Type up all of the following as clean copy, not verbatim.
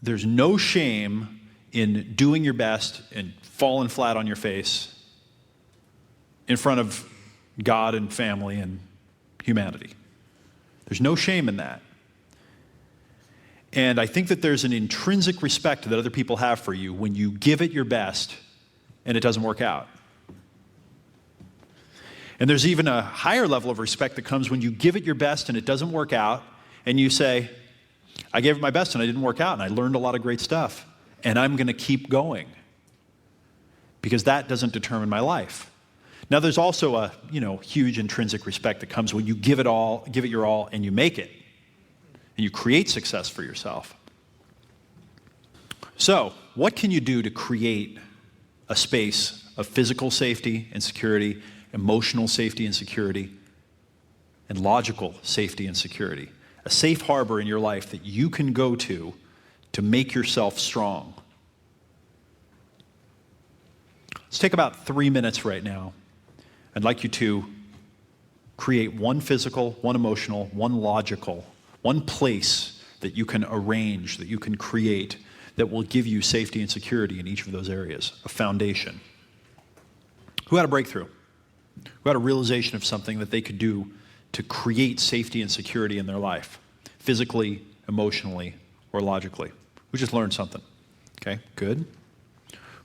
there's no shame in doing your best and falling flat on your face in front of God and family and humanity. There's no shame in that. And I think that there's an intrinsic respect that other people have for you when you give it your best and it doesn't work out. And there's even a higher level of respect that comes when you give it your best and it doesn't work out, and you say, I gave it my best and it didn't work out, and I learned a lot of great stuff, and I'm going to keep going because that doesn't determine my life. Now, there's also a huge intrinsic respect that comes when you give it your all, and you make it, and you create success for yourself. So, what can you do to create a space of physical safety and security, emotional safety and security, and logical safety and security? A safe harbor in your life that you can go to make yourself strong. Let's take about 3 minutes right now. I'd like you to create one physical, one emotional, one logical, one place that you can arrange, that you can create, that will give you safety and security in each of those areas, a foundation. Who had a breakthrough? Who had a realization of something that they could do to create safety and security in their life, physically, emotionally, or logically? Who just learned something? Okay, good.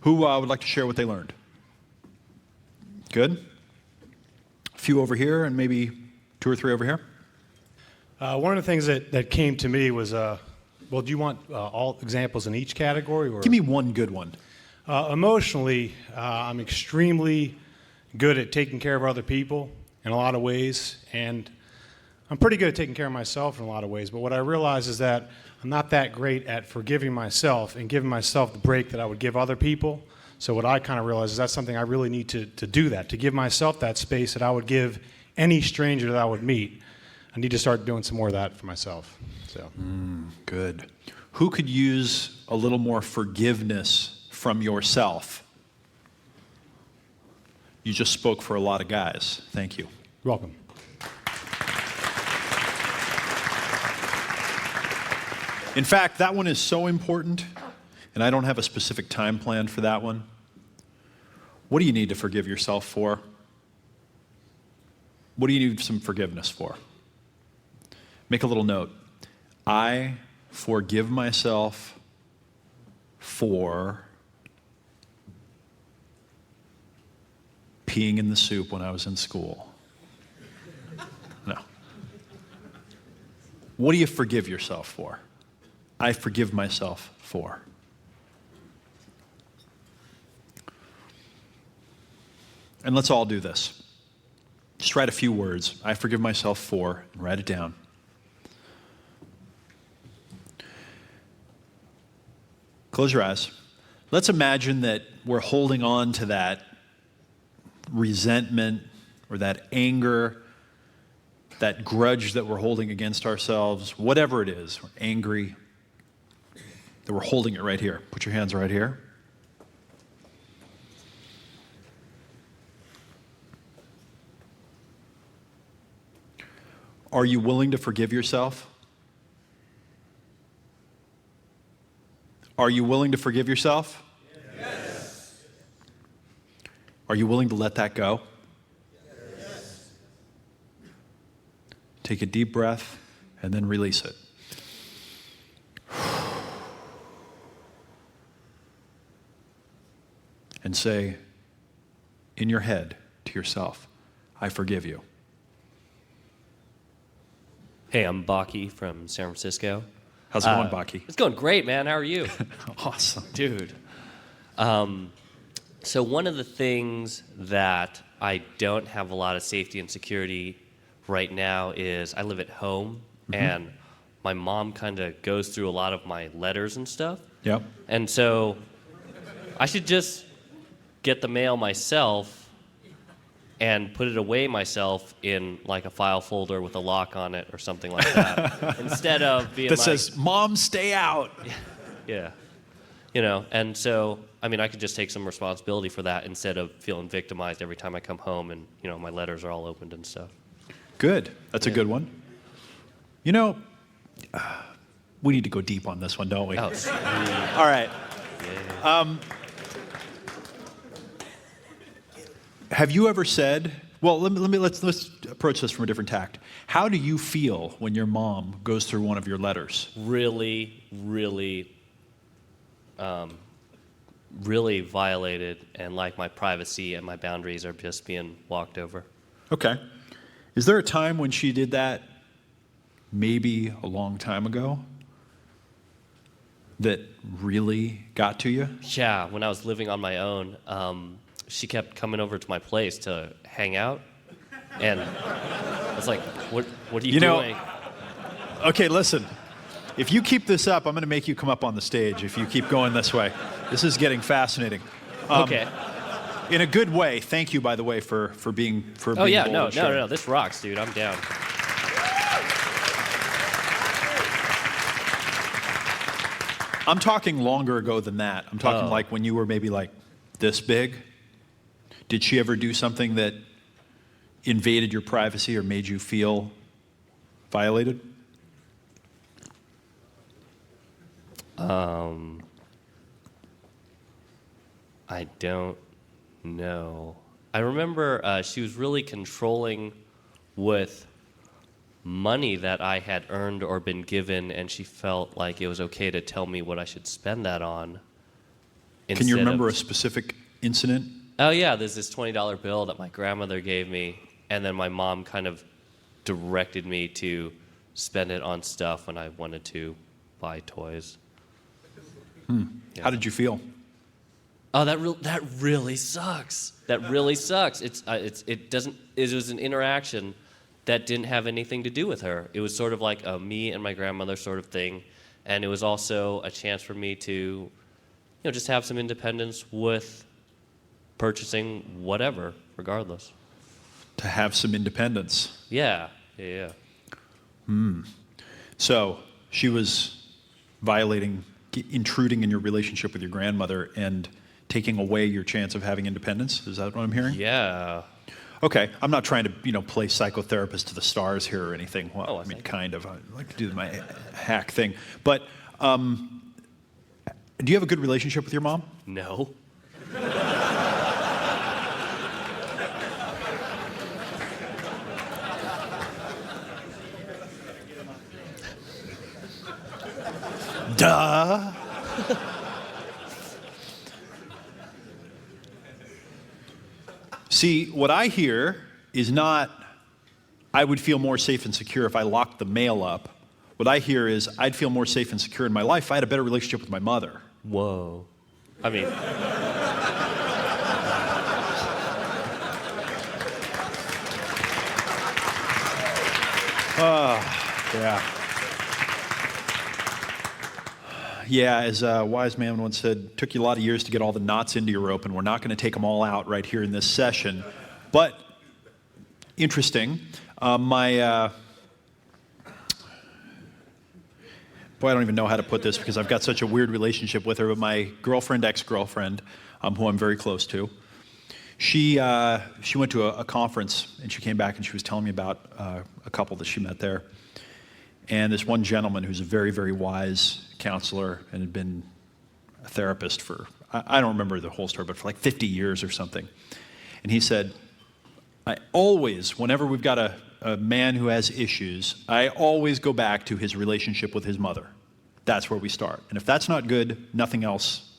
Who would like to share what they learned? Good. A few over here, and maybe 2 or 3 over here. One of the things that came to me was, do you want all examples in each category? Or? Give me one good one. Emotionally, I'm extremely good at taking care of other people in a lot of ways, and I'm pretty good at taking care of myself in a lot of ways, but what I realize is that I'm not that great at forgiving myself and giving myself the break that I would give other people. So what I kind of realize is that's something I really need to do that, to give myself that space that I would give any stranger that I would meet. I need to start doing some more of that for myself. So. Good. Who could use a little more forgiveness from yourself? You just spoke for a lot of guys. Thank you. You're welcome. In fact, that one is so important, and I don't have a specific time plan for that one. What do you need to forgive yourself for? What do you need some forgiveness for? Make a little note. I forgive myself for peeing in the soup when I was in school. No. What do you forgive yourself for? I forgive myself for. And let's all do this. Just write a few words. I forgive myself for, and write it down. Close your eyes. Let's imagine that we're holding on to that resentment or that anger, that grudge that we're holding against ourselves, whatever it is, we're angry, that we're holding it right here. Put your hands right here. Are you willing to forgive yourself? Are you willing to forgive yourself? Yes. Are you willing to let that go? Yes. Take a deep breath and then release it. And say in your head to yourself, I forgive you. Hey, I'm Baki from San Francisco. How's it going, Baki? It's going great, man. How are you? Awesome. Dude. So one of the things that I don't have a lot of safety and security right now is I live at home, and my mom kind of goes through a lot of my letters and stuff. Yep. And so I should just get the mail myself and put it away myself in like a file folder with a lock on it or something like that. Instead of being that like, says, Mom, stay out. Yeah. You know, and so, I mean, I could just take some responsibility for that instead of feeling victimized every time I come home and, you know, my letters are all opened and stuff. Good. That's a good one. You know, We need to go deep on this one, don't we? Oh, sweet. All right. Have you ever said, well, let's approach this from a different tact. How do you feel when your mom goes through one of your letters? Really, really, really violated, and like my privacy and my boundaries are just being walked over. Okay. Is there a time when she did that, maybe a long time ago, that really got to you? Yeah, when I was living on my own, she kept coming over to my place to hang out, and I was like, what are you doing? Okay, listen. If you keep this up, I'm going to make you come up on the stage if you keep going this way. This is getting fascinating. Okay. In a good way. Thank you, by the way, for being Oh yeah, bold no, and sharing. this rocks, dude. I'm down. I'm talking longer ago than that. I'm talking like when you were maybe like this big. Did she ever do something that invaded your privacy or made you feel violated? I don't know. I remember she was really controlling with money that I had earned or been given, and she felt like it was okay to tell me what I should spend that on. Can you remember a specific incident? Oh yeah, there's this $20 bill that my grandmother gave me, and then my mom kind of directed me to spend it on stuff when I wanted to buy toys. Yeah. How did you feel? Oh, that really sucks. That really sucks. It was an interaction that didn't have anything to do with her. It was sort of like a me and my grandmother sort of thing, and it was also a chance for me to, just have some independence with purchasing whatever, regardless. To have some independence. Yeah. So she was violating, intruding in your relationship with your grandmother and taking away your chance of having independence? Is that what I'm hearing? Yeah. Okay, I'm not trying to, play psychotherapist to the stars here or anything. Well, I mean, kind of. I like to do my hack thing. But do you have a good relationship with your mom? No. Duh. See, what I hear is not, I would feel more safe and secure if I locked the mail up. What I hear is, I'd feel more safe and secure in my life if I had a better relationship with my mother. Whoa. I mean, Yeah. Yeah, as a wise man once said, took you a lot of years to get all the knots into your rope, and we're not going to take them all out right here in this session. But interesting. Boy, I don't even know how to put this because I've got such a weird relationship with her, but my girlfriend, ex-girlfriend, who I'm very close to, she went to a conference, and she came back and she was telling me about a couple that she met there. And this one gentleman who's a very, very wise counselor and had been a therapist for, I don't remember the whole story, but for like 50 years or something. And he said, I always, whenever we've got a man who has issues, I always go back to his relationship with his mother. That's where we start. And if that's not good, nothing else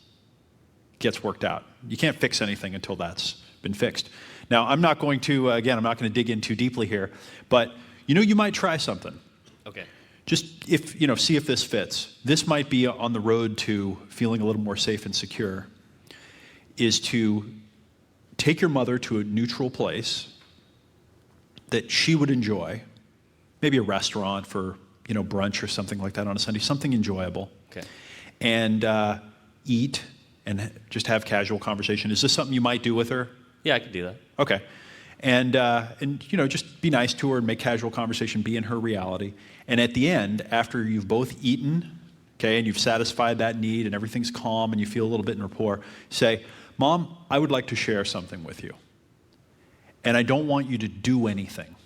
gets worked out. You can't fix anything until that's been fixed. Now, I'm not going to, again, I'm not going to dig in too deeply here, but you might try something. okay. Just see if this fits. This might be on the road to feeling a little more safe and secure, is to take your mother to a neutral place that she would enjoy, maybe a restaurant for, brunch or something like that on a Sunday, something enjoyable. Okay. And eat and just have casual conversation. Is this something you might do with her? Yeah, I could do that. Okay. And just be nice to her and make casual conversation, be in her reality. And at the end, after you've both eaten, okay, and you've satisfied that need and everything's calm and you feel a little bit in rapport, say, Mom, I would like to share something with you. And I don't want you to do anything.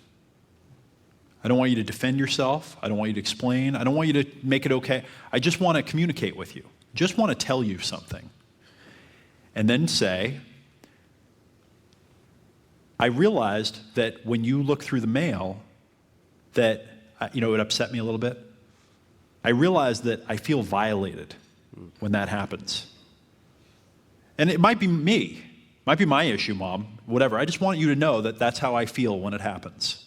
I don't want you to defend yourself. I don't want you to explain. I don't want you to make it okay. I just want to communicate with you. Just want to tell you something. And then say, I realized that when you look through the mail, that, it upset me a little bit. I realized that I feel violated when that happens. And it might be me. It might be my issue, Mom. Whatever. I just want you to know that that's how I feel when it happens.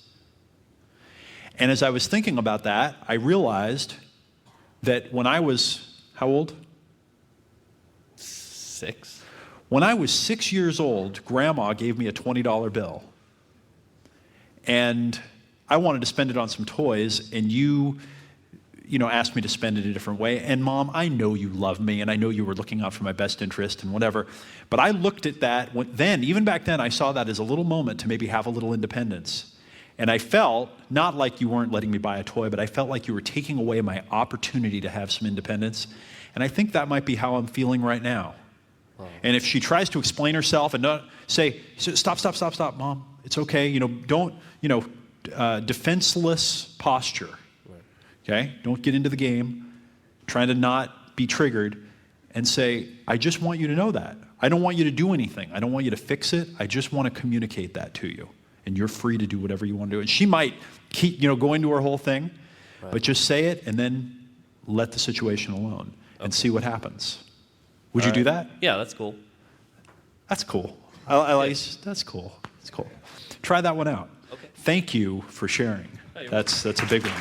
And as I was thinking about that, I realized that when I was, how old? 6. When I was 6 years old, Grandma gave me a $20 bill. And I wanted to spend it on some toys, and you asked me to spend it a different way. And Mom, I know you love me, and I know you were looking out for my best interest and whatever. But I looked at that, even back then, I saw that as a little moment to maybe have a little independence. And I felt, not like you weren't letting me buy a toy, but I felt like you were taking away my opportunity to have some independence. And I think that might be how I'm feeling right now. Wow. And if she tries to explain herself and not say, stop, Mom, it's okay, don't, defenseless posture. Okay? Don't get into the game, trying to not be triggered, and say, I just want you to know that. I don't want you to do anything. I don't want you to fix it. I just want to communicate that to you. And you're free to do whatever you want to do. And she might keep, go into her whole thing, but just say it and then let the situation alone and see what happens. Would you do that? Yeah, that's cool. That's cool. I like. That's cool. That's cool. Try that one out. Okay. Thank you for sharing. That's a big one.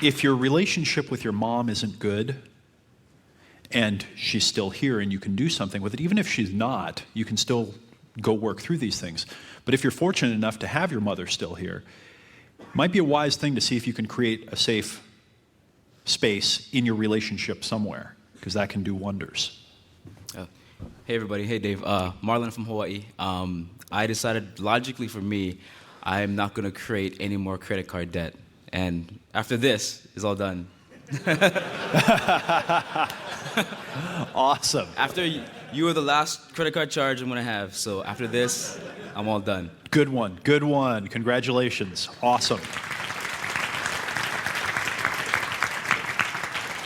If your relationship with your mom isn't good, and she's still here and you can do something with it, even if she's not, you can still go work through these things. But if you're fortunate enough to have your mother still here, it might be a wise thing to see if you can create a safe space in your relationship somewhere, because that can do wonders. Hey everybody, hey Dave. Marlon from Hawaii. I decided logically for me, I'm not going to create any more credit card debt. And after this is all done. Awesome. After you are the last credit card charge I'm going to have. So after this, I'm all done. Good one. Good one. Congratulations. Awesome.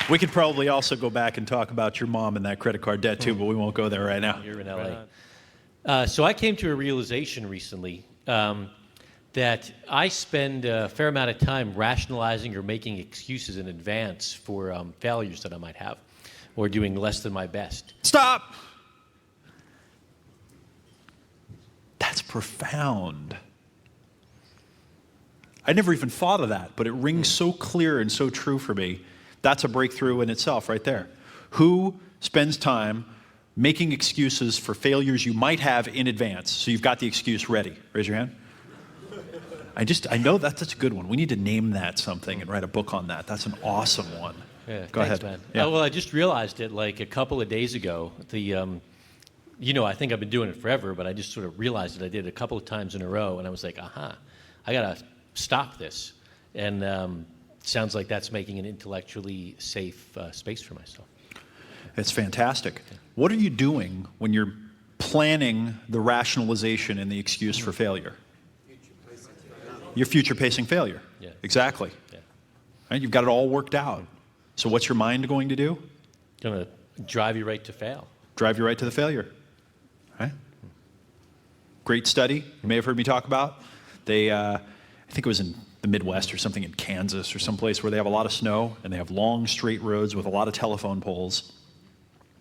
We could probably also go back and talk about your mom and that credit card debt too, but we won't go there right now. You're in LA. So I came to a realization recently that I spend a fair amount of time rationalizing or making excuses in advance for failures that I might have, or doing less than my best. Stop! That's profound. I never even thought of that, but it rings so clear and so true for me. That's a breakthrough in itself right there. Who spends time making excuses for failures you might have in advance, so you've got the excuse ready? Raise your hand. I know that's a good one. We need to name that something and write a book on that. That's an awesome one. Yeah, Go thanks, ahead. man. Yeah. Well, I just realized it like a couple of days ago. I think I've been doing it forever, but I just sort of realized it. I did it a couple of times in a row, and I was like, I got to stop this. And sounds like that's making an intellectually safe space for myself. It's fantastic. What are you doing when you're planning the rationalization and the excuse for failure? Your future-pacing failure. Yeah. Exactly. Yeah. Right? You've got it all worked out. So what's your mind going to do? Going to drive you right to fail. Drive you right to the failure. Right? Great study you may have heard me talk about. They, I think it was in the Midwest or something, in Kansas or someplace where they have a lot of snow and they have long straight roads with a lot of telephone poles.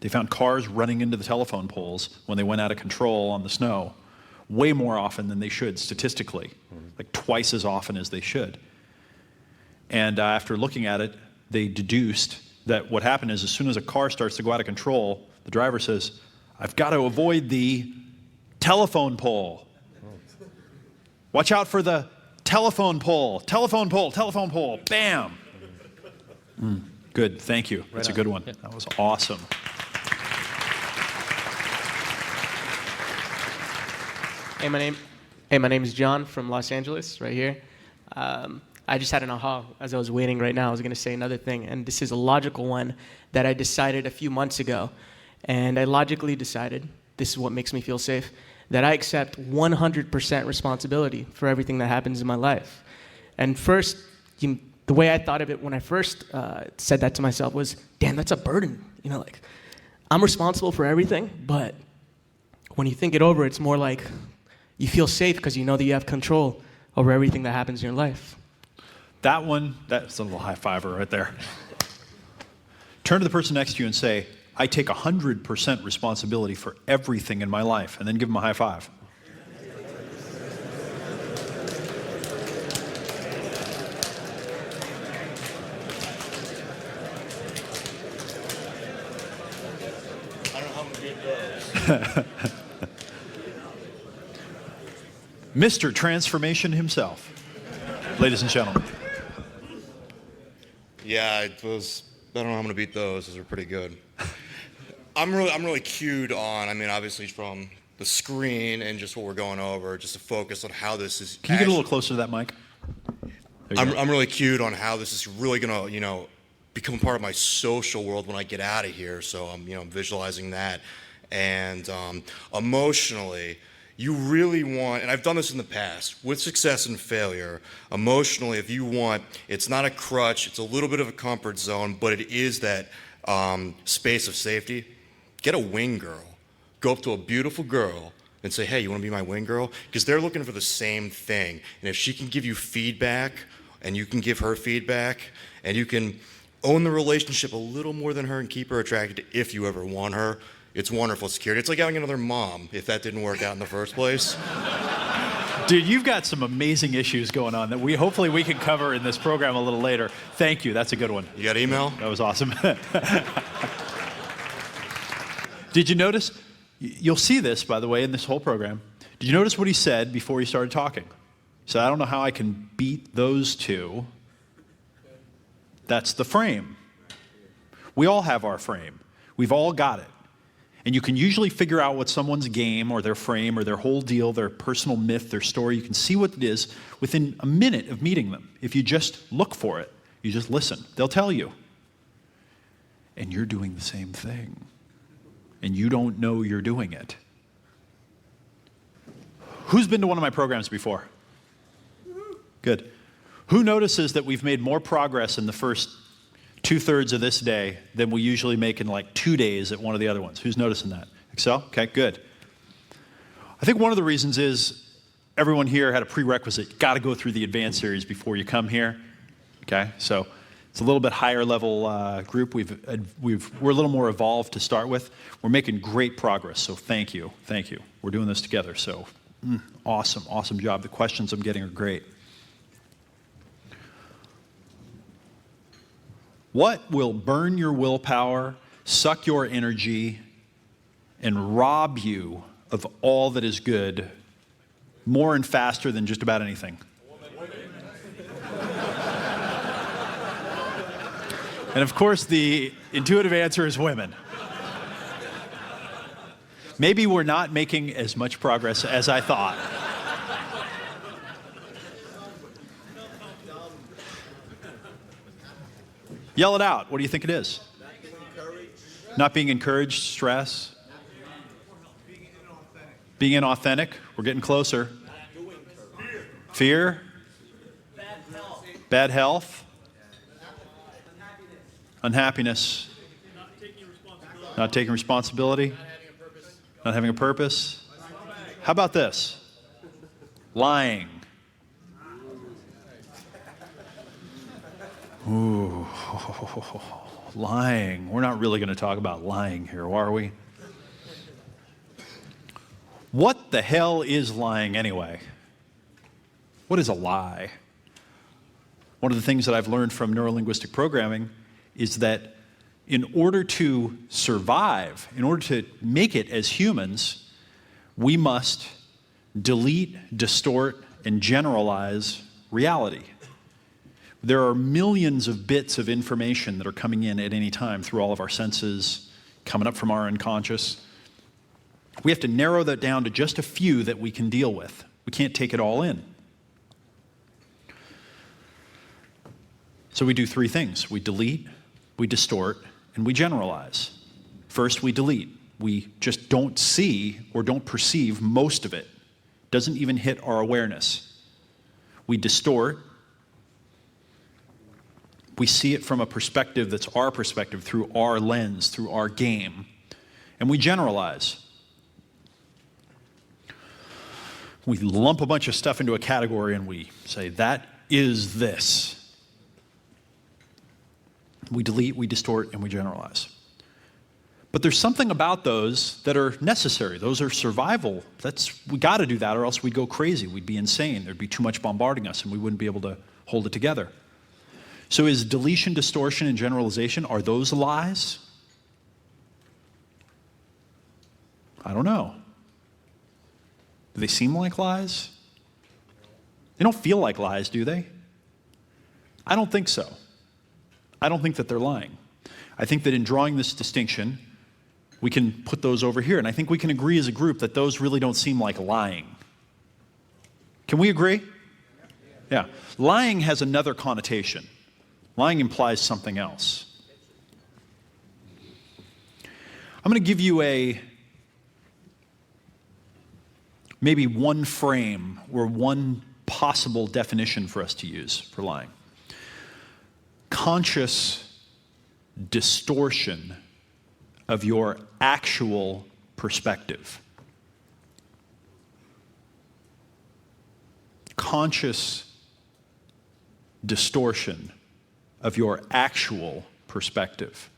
They found cars running into the telephone poles when they went out of control on the snow way more often than they should statistically, like twice as often as they should. And after looking at it, they deduced that what happened is as soon as a car starts to go out of control, the driver says, I've got to avoid the telephone pole. Watch out for the telephone pole, telephone pole, telephone pole, bam. Good, thank you. That's a good one. Yeah. That was awesome. Hey, my name is John from Los Angeles, right here. I just had an aha as I was waiting right now. I was going to say another thing, and this is a logical one that I decided a few months ago. And I logically decided this is what makes me feel safe, that I accept 100% responsibility for everything that happens in my life. And first, the way I thought of it when I first said that to myself was, damn, that's a burden. Like, I'm responsible for everything, but when you think it over, it's more like you feel safe because you know that you have control over everything that happens in your life. That's a little high fiver right there. Turn to the person next to you and say, I take 100% responsibility for everything in my life, and then give them a high five. I don't know how I'm going to get those. Mr. Transformation himself, ladies and gentlemen. Yeah, I don't know how I'm gonna beat those. Those are pretty good. I'm really cued on. I mean, obviously from the screen and just what we're going over, just to focus on how this is. Can you get a little closer to that mic? I'm really cued on how this is really gonna, become part of my social world when I get out of here. So I'm visualizing that, and emotionally. You really want, and I've done this in the past, with success and failure, emotionally, if you want, it's not a crutch, it's a little bit of a comfort zone, but it is that space of safety. Get a wing girl. Go up to a beautiful girl and say, hey, you want to be my wing girl? Because they're looking for the same thing. And if she can give you feedback, and you can give her feedback, and you can own the relationship a little more than her and keep her attracted if you ever want her, it's wonderful security. It's like having another mom if that didn't work out in the first place. Dude, you've got some amazing issues going on that hopefully we can cover in this program a little later. Thank you. That's a good one. You got email? That was awesome. Did you notice? You'll see this, by the way, in this whole program. Did you notice what he said before he started talking? He said, I don't know how I can beat those two. That's the frame. We all have our frame. We've all got it. And you can usually figure out what someone's game or their frame or their whole deal, their personal myth, their story. You can see what it is within a minute of meeting them. If you just look for it, you just listen. They'll tell you. And you're doing the same thing. And you don't know you're doing it. Who's been to one of my programs before? Good. Who notices that we've made more progress in the first 2/3 of this day than we usually make in like 2 days at one of the other ones? Who's noticing that? Excel? Okay, good. I think one of the reasons is everyone here had a prerequisite. Got to go through the advanced series before you come here. Okay, so it's a little bit higher level group. We're a little more evolved to start with. We're making great progress, so thank you. We're doing this together, so awesome job. The questions I'm getting are great. What will burn your willpower, suck your energy, and rob you of all that is good more and faster than just about anything? And of course, the intuitive answer is women. Maybe we're not making as much progress as I thought. Yell it out. What do you think it is? Not being encouraged, stress. Being inauthentic. We're getting closer. Fear. Bad health. Unhappiness. Not taking responsibility. Not having a purpose. How about this? Lying. Ooh, lying. We're not really going to talk about lying here, are we? What the hell is lying anyway? What is a lie? One of the things that I've learned from neurolinguistic programming is that in order to survive, in order to make it as humans, we must delete, distort, and generalize reality. There are millions of bits of information that are coming in at any time through all of our senses, coming up from our unconscious. We have to narrow that down to just a few that we can deal with. We can't take it all in. So we do three things. We delete, we distort, and we generalize. First, we delete. we just don't see or don't perceive most of it. Doesn't even hit our awareness. We distort. We see it from a perspective that's our perspective, through our lens, through our game. And we generalize. We lump a bunch of stuff into a category and we say, that is this. We delete, we distort, and we generalize. But there's something about those that are necessary. Those are survival. We got to do that, or else we'd go crazy. We'd be insane. There'd be too much bombarding us, and we wouldn't be able to hold it together. So is deletion, distortion, and generalization, are those lies? I don't know. Do they seem like lies? They don't feel like lies, do they? I don't think so. I don't think that they're lying. I think that in drawing this distinction, we can put those over here. And I think we can agree as a group that those really don't seem like lying. Can we agree? Yeah. Lying has another connotation. Lying implies something else. I'm going to give you maybe one frame or one possible definition for us to use for lying. Conscious distortion of your actual perspective. Conscious distortion of your actual perspective.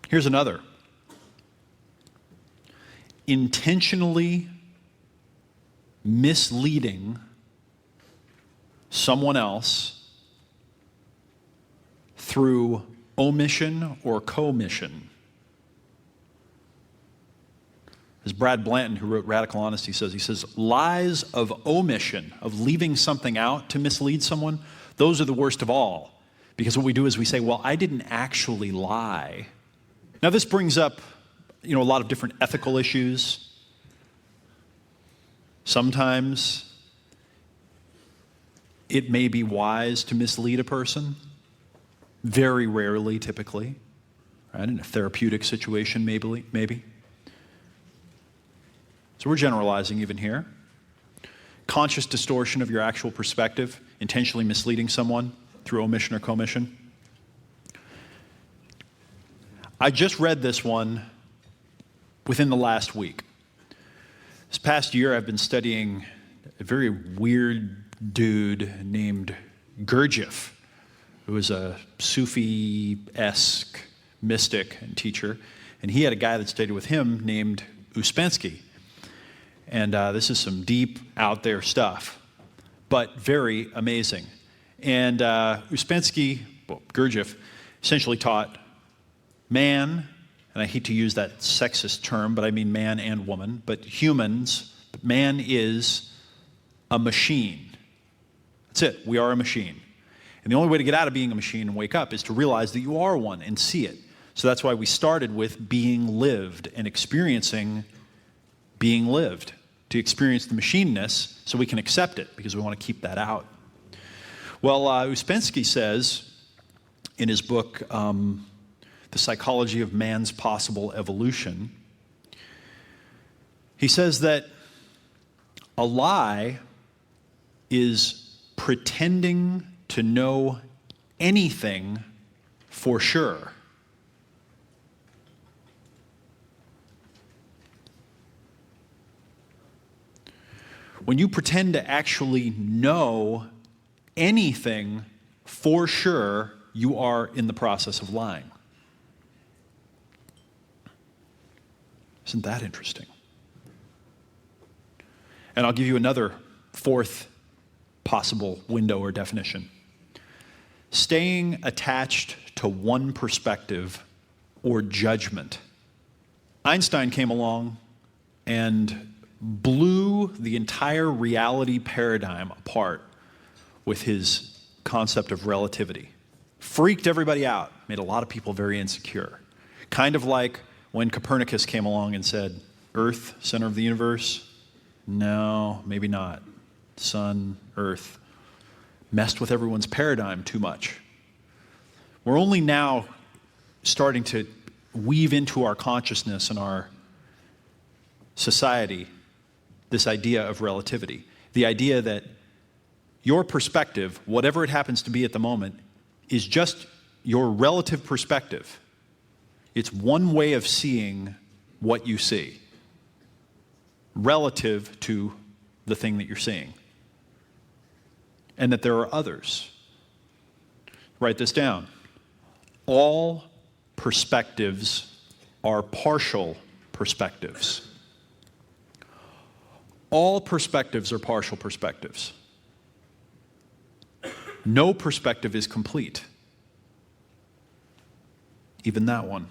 Here's another. Intentionally misleading someone else through omission or commission. As Brad Blanton, who wrote Radical Honesty, says, lies of omission, of leaving something out to mislead someone, those are the worst of all. Because what we do is we say, well, I didn't actually lie. Now this brings up, a lot of different ethical issues. Sometimes it may be wise to mislead a person. Very rarely, typically. Right? In a therapeutic situation, maybe. So we're generalizing even here. Conscious distortion of your actual perspective, intentionally misleading someone through omission or commission. I just read this one within the last week. This past year, I've been studying a very weird dude named Gurdjieff, who is a Sufi-esque mystic and teacher. And he had a guy that studied with him named Uspensky. And this is some deep, out there stuff, but very amazing. And Gurdjieff, essentially taught man, and I hate to use that sexist term, but I mean man and woman, but humans, man is a machine. That's it. We are a machine. And the only way to get out of being a machine and wake up is to realize that you are one and see it. So that's why we started with being lived and experiencing being lived, to experience the machineness so we can accept it, because we want to keep that out. Well, Uspensky says in his book, The Psychology of Man's Possible Evolution, he says that a lie is pretending to know anything for sure. When you pretend to actually know anything for sure, you are in the process of lying. Isn't that interesting? And I'll give you another fourth possible window or definition. Staying attached to one perspective or judgment. Einstein came along and blew the entire reality paradigm apart with his concept of relativity. Freaked everybody out, made a lot of people very insecure. Kind of like when Copernicus came along and said, Earth, center of the universe? No, maybe not. Sun, Earth. Messed with everyone's paradigm too much. We're only now starting to weave into our consciousness and our society this idea of relativity. The idea that your perspective, whatever it happens to be at the moment, is just your relative perspective. It's one way of seeing what you see relative to the thing that you're seeing. And that there are others. Write this down. All perspectives are partial perspectives. All perspectives are partial perspectives. No perspective is complete. Even that one.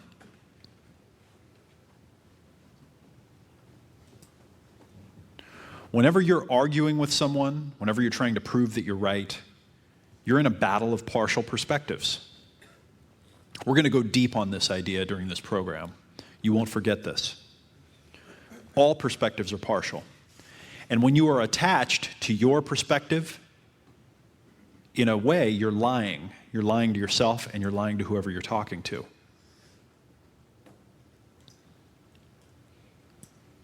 Whenever you're arguing with someone, whenever you're trying to prove that you're right, you're in a battle of partial perspectives. We're going to go deep on this idea during this program. You won't forget this. All perspectives are partial. And when you are attached to your perspective, in a way, you're lying. You're lying to yourself and you're lying to whoever you're talking to.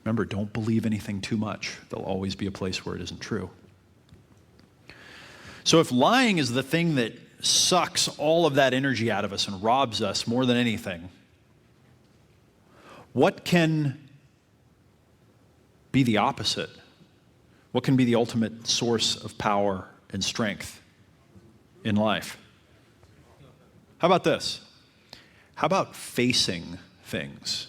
Remember, don't believe anything too much. There'll always be a place where it isn't true. So if lying is the thing that sucks all of that energy out of us and robs us more than anything, what can be the opposite? What can be the ultimate source of power and strength in life? How about this? How about facing things?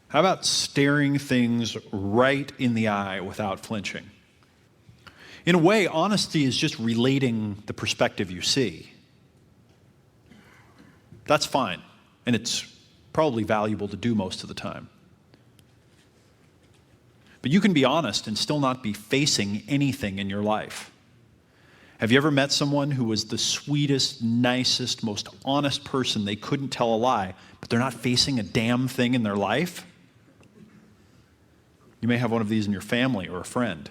How about staring things right in the eye without flinching? In a way, honesty is just relating the perspective you see. That's fine, and it's probably valuable to do most of the time. But you can be honest and still not be facing anything in your life. Have you ever met someone who was the sweetest, nicest, most honest person? They couldn't tell a lie, but they're not facing a damn thing in their life? You may have one of these in your family or a friend.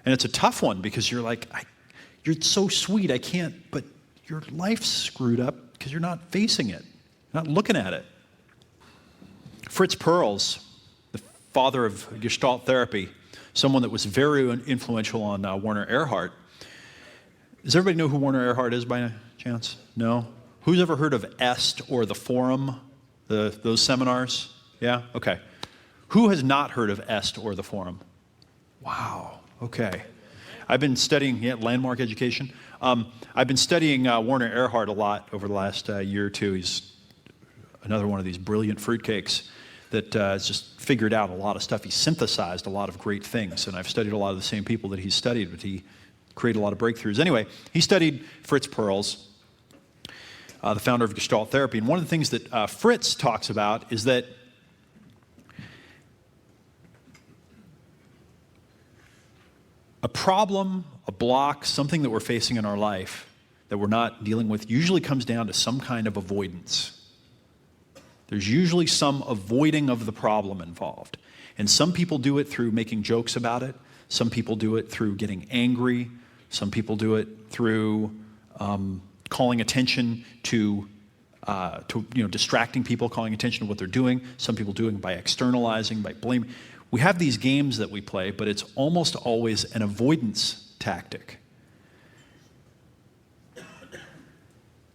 And it's a tough one because you're like, you're so sweet, I can't, but your life's screwed up because you're not facing it, not looking at it. Fritz Perls, the father of Gestalt therapy, someone that was very influential on Werner Erhard. Does everybody know who Werner Erhard is by chance? No? Who's ever heard of EST or the Forum, those seminars? Yeah? Okay. Who has not heard of EST or the Forum? Wow. Okay. I've been studying landmark education. I've been studying Werner Erhard a lot over the last year or two. He's another one of these brilliant fruitcakes that has just figured out a lot of stuff. He synthesized a lot of great things, and I've studied a lot of the same people that he's studied, but he created a lot of breakthroughs. Anyway, he studied Fritz Perls, the founder of Gestalt therapy, and one of the things that Fritz talks about is that a problem, a block, something that we're facing in our life that we're not dealing with usually comes down to some kind of avoidance. There's usually some avoiding of the problem involved. And some people do it through making jokes about it. Some people do it through getting angry. Some people do it through calling attention to distracting people, calling attention to what they're doing. Some people do it by externalizing, by blaming. We have these games that we play, but it's almost always an avoidance tactic.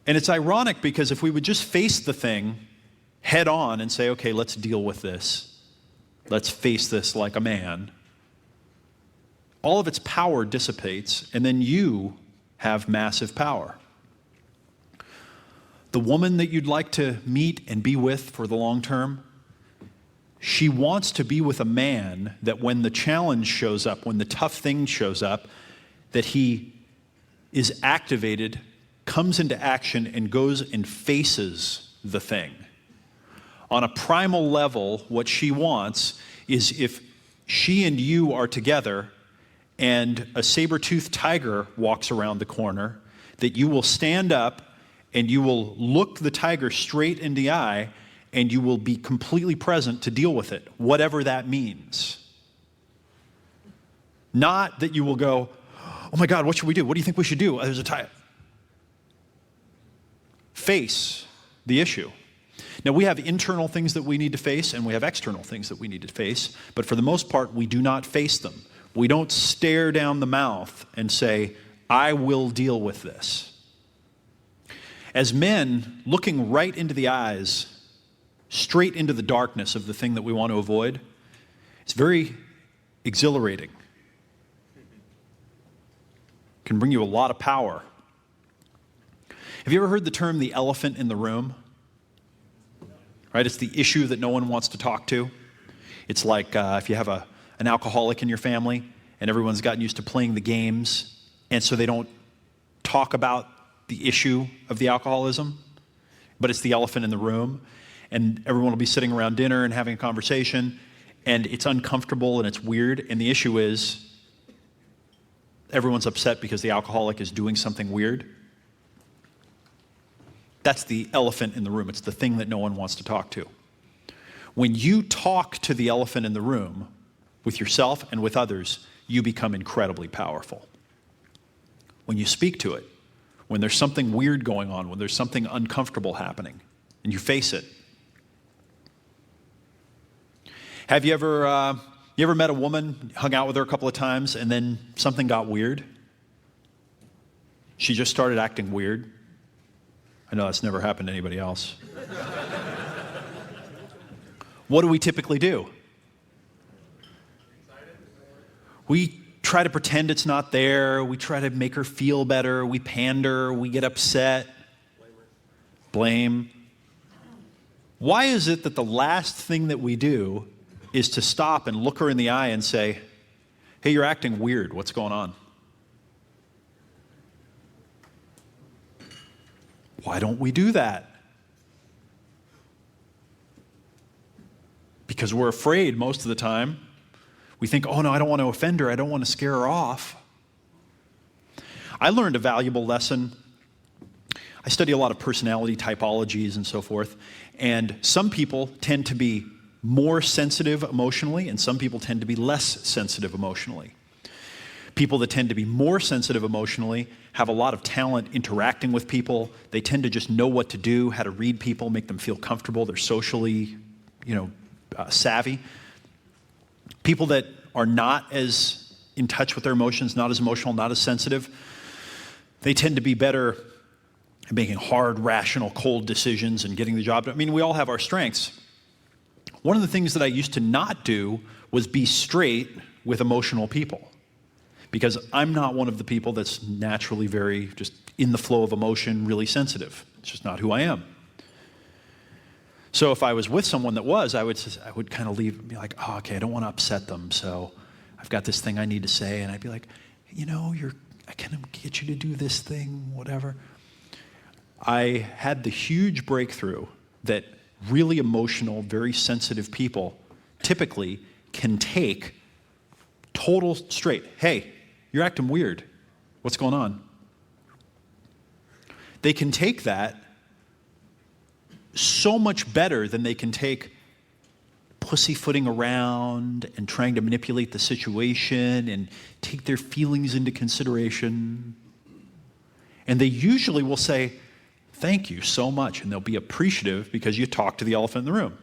And it's ironic because if we would just face the thing head on and say, okay, let's deal with this. Let's face this like a man. All of its power dissipates, and then you have massive power. The woman that you'd like to meet and be with for the long term, she wants to be with a man that when the challenge shows up, when the tough thing shows up, that he is activated, comes into action, and goes and faces the thing. On a primal level, what she wants is if she and you are together and a saber-toothed tiger walks around the corner, that you will stand up and you will look the tiger straight in the eye and you will be completely present to deal with it, whatever that means. Not that you will go, oh my God, what should we do? What do you think we should do? There's a tiger. face the issue. Now, we have internal things that we need to face, and we have external things that we need to face, but for the most part, we do not face them. We don't stare down the mouth and say, I will deal with this. As men, looking right into the eyes, straight into the darkness of the thing that we want to avoid, it's very exhilarating. Can bring you a lot of power. Have you ever heard the term the elephant in the room? Right? It's the issue that no one wants to talk to. It's like if you have an alcoholic in your family and everyone's gotten used to playing the games, and so they don't talk about the issue of the alcoholism, but it's the elephant in the room, and everyone will be sitting around dinner and having a conversation, and it's uncomfortable and it's weird, and the issue is everyone's upset because the alcoholic is doing something weird. That's the elephant in the room. It's the thing that no one wants to talk to. When you talk to the elephant in the room with yourself and with others, you become incredibly powerful. When you speak to it, when there's something weird going on, when there's something uncomfortable happening, and you face it. Have you ever met a woman, hung out with her a couple of times, and then something got weird? She just started acting weird. I know that's never happened to anybody else. What do we typically do? We try to pretend it's not there. We try to make her feel better. We pander. We get upset. Blame. Why is it that the last thing that we do is to stop and look her in the eye and say, hey, you're acting weird. What's going on? Why don't we do that? Because we're afraid most of the time. We think, oh no, I don't want to offend her. I don't want to scare her off. I learned a valuable lesson. I study a lot of personality typologies and so forth. And some people tend to be more sensitive emotionally, and some people tend to be less sensitive emotionally. People that tend to be more sensitive emotionally have a lot of talent interacting with people. They tend to just know what to do, how to read people, make them feel comfortable. They're socially, savvy. People that are not as in touch with their emotions, not as emotional, not as sensitive, they tend to be better at making hard, rational, cold decisions and getting the job done. I mean, we all have our strengths. One of the things that I used to not do was be straight with emotional people, because I'm not one of the people that's naturally very just in the flow of emotion, really sensitive. It's just not who I am. So if I was with someone that was, I would kind of leave and be like, oh, okay, I don't want to upset them, so I've got this thing I need to say, and I'd be like, I can get you to do this thing, whatever. I had the huge breakthrough that really emotional, very sensitive people typically can take total straight. Hey, you're acting weird. What's going on? They can take that so much better than they can take pussyfooting around and trying to manipulate the situation and take their feelings into consideration. And they usually will say, thank you so much, and they'll be appreciative because you talked to the elephant in the room.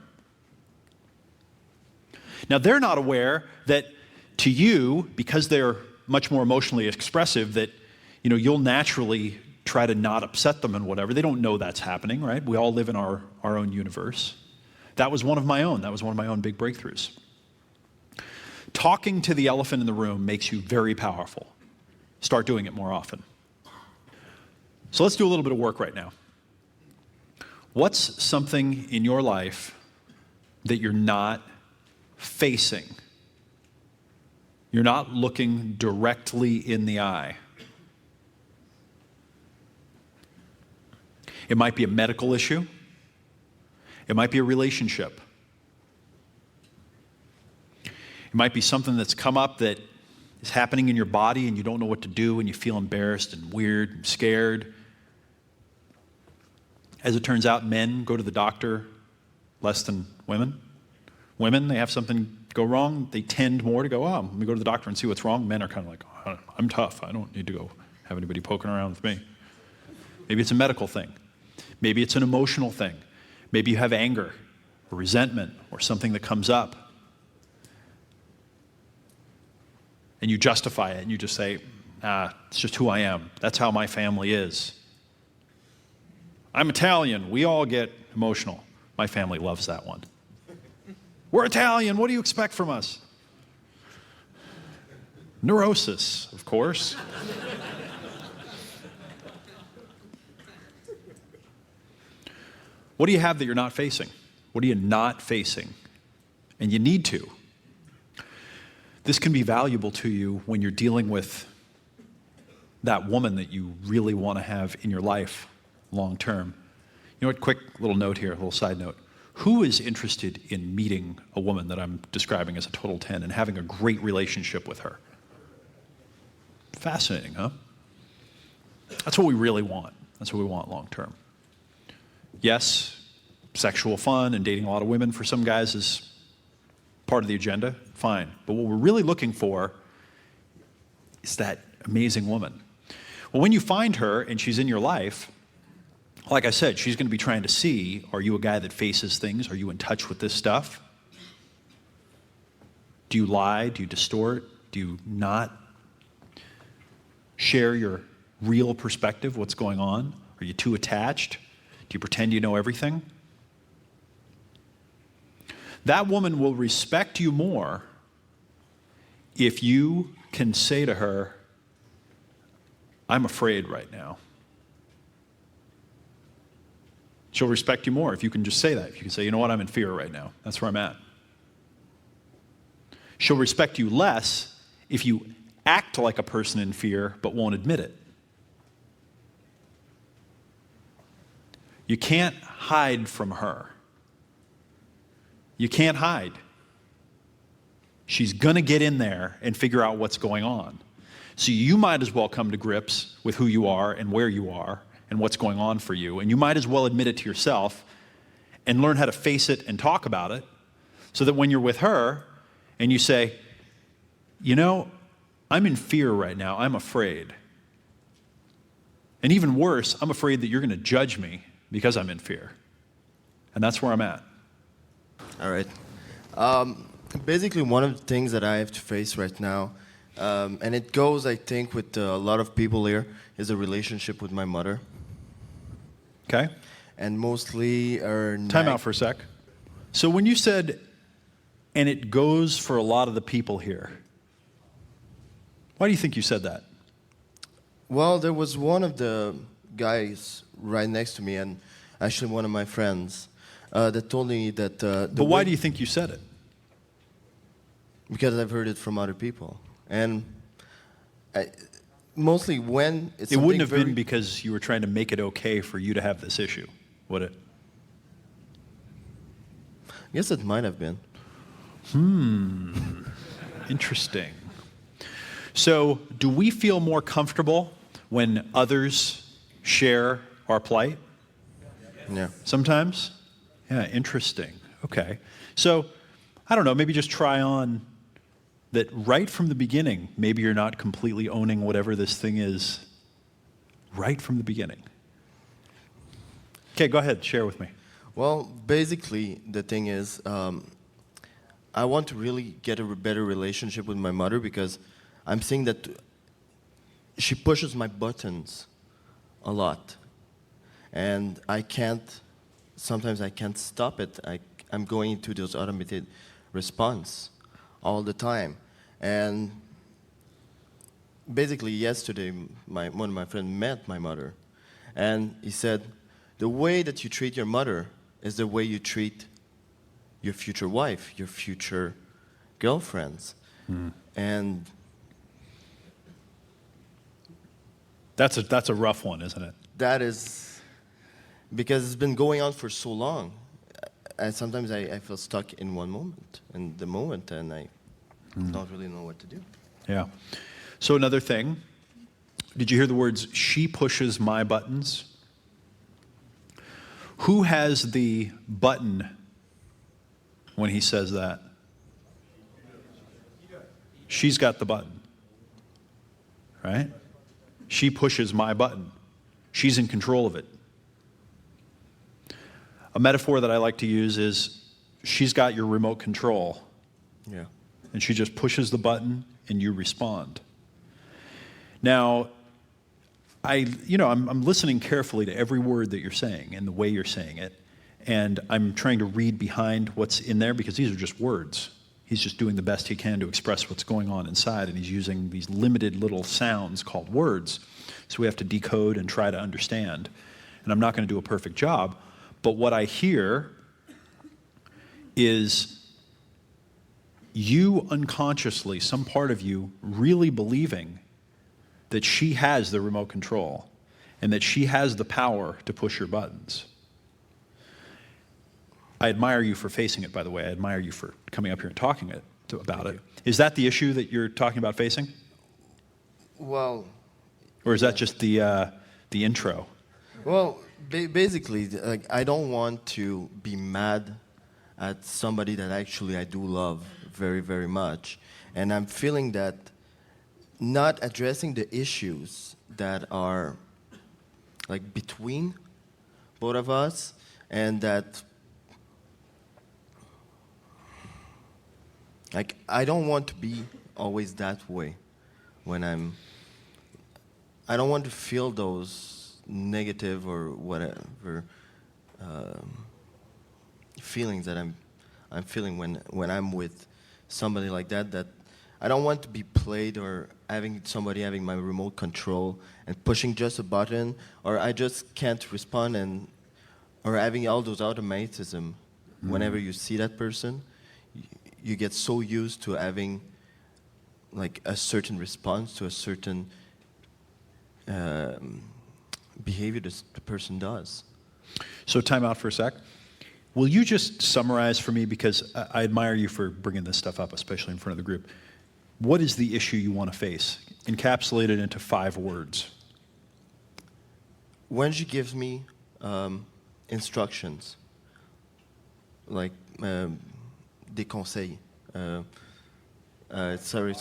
Now, they're not aware that to you, because they're much more emotionally expressive, that you'll naturally try to not upset them and whatever. They don't know that's happening, right? We all live in our own universe. That was one of my own. That was one of my own big breakthroughs. Talking to the elephant in the room makes you very powerful. Start doing it more often. So let's do a little bit of work right now. What's something in your life that you're not facing? You're not looking directly in the eye. It might be a medical issue. It might be a relationship. It might be something that's come up that is happening in your body and you don't know what to do and you feel embarrassed and weird and scared. As it turns out, men go to the doctor less than women. Women, they have something go wrong, they tend more to go, oh, let me go to the doctor and see what's wrong. Men are kind of like, oh, I'm tough. I don't need to go have anybody poking around with me. Maybe it's a medical thing. Maybe it's an emotional thing. Maybe you have anger or resentment or something that comes up. And you justify it and you just say, it's just who I am. That's how my family is. I'm Italian. We all get emotional. My family loves that one. We're Italian. What do you expect from us? Neurosis, of course. What do you have that you're not facing? What are you not facing? And you need to. This can be valuable to you when you're dealing with that woman that you really want to have in your life long term. You know what, quick little note here, a little side note. Who is interested in meeting a woman that I'm describing as a total 10 and having a great relationship with her? Fascinating, huh? That's what we really want. That's what we want long term. Yes, sexual fun and dating a lot of women for some guys is part of the agenda, fine. But what we're really looking for is that amazing woman. Well, when you find her and she's in your life, like I said, she's going to be trying to see, are you a guy that faces things? Are you in touch with this stuff? Do you lie? Do you distort? Do you not share your real perspective, what's going on? Are you too attached? Do you pretend you know everything? That woman will respect you more if you can say to her, I'm afraid right now. She'll respect you more if you can just say that. If you can say, you know what, I'm in fear right now. That's where I'm at. She'll respect you less if you act like a person in fear but won't admit it. You can't hide from her. You can't hide. She's going to get in there and figure out what's going on. So you might as well come to grips with who you are and where you are and what's going on for you. And you might as well admit it to yourself and learn how to face it and talk about it so that when you're with her and you say, you know, I'm in fear right now. I'm afraid. And even worse, I'm afraid that you're going to judge me because I'm in fear. And that's where I'm at. All right. Basically, one of the things that I have to face right now, and it goes, I think, with a lot of people here, is a relationship with my mother. Okay? And mostly her... Time out for a sec. So when you said, and it goes for a lot of the people here, why do you think you said that? Well, there was one of the guys right next to me, and actually one of my friends, that told me that... But why do you think you said it? Because I've heard it from other people. And mostly when it's It wouldn't have been because you were trying to make it okay for you to have this issue, would it? Yes, it might have been. Interesting. So do we feel more comfortable when others share our plight? Yeah. Sometimes? Yeah, interesting. Okay. So, I don't know, maybe just try on that right from the beginning, maybe you're not completely owning whatever this thing is right from the beginning. Okay, go ahead, share with me. Well, basically, the thing is, I want to really get a better relationship with my mother because I'm seeing that she pushes my buttons a lot. And sometimes I can't stop it. I'm going into those automated response all the time. And basically yesterday, one of my friends met my mother. And he said, the way that you treat your mother is the way you treat your future wife, your future girlfriends. And that's a rough one, isn't it? that is because it's been going on for so long. Sometimes I feel stuck in the moment, and I don't really know what to do. Yeah. So another thing, did you hear the words, she pushes my buttons? Who has the button when he says that? She's got the button, right? She pushes my button. She's in control of it. A metaphor that I like to use is she's got your remote control, Yeah. and she just pushes the button and you respond. Now, I'm listening carefully to every word that you're saying and the way you're saying it, and I'm trying to read behind what's in there because these are just words. He's just doing the best he can to express what's going on inside, and he's using these limited little sounds called words. So we have to decode and try to understand. And I'm not going to do a perfect job, but what I hear is you unconsciously, some part of you, really believing that she has the remote control and that she has the power to push your buttons. I admire you for facing it, by the way. I admire you for coming up here and talking about it. Is that the issue that you're talking about facing? Well, Or is that just the intro? well, basically, like, I don't want to be mad at somebody that actually I do love very, very much. And I'm feeling that not addressing the issues that are like between both of us, and that like I don't want to be always that way when I don't want to feel those negative or whatever feelings that I'm feeling when I'm with somebody like that. That I don't want to be played, or having somebody having my remote control and pushing just a button, or I just can't respond, or having all those automatism. Whenever you see that person, you get so used to having like a certain response to a certain behavior the person does. So time out for a sec. Will you just summarize for me, because I admire you for bringing this stuff up, especially in front of the group. What is the issue you want to face? Encapsulate it into 5 words. When she gives me instructions, like des conseils, sorry,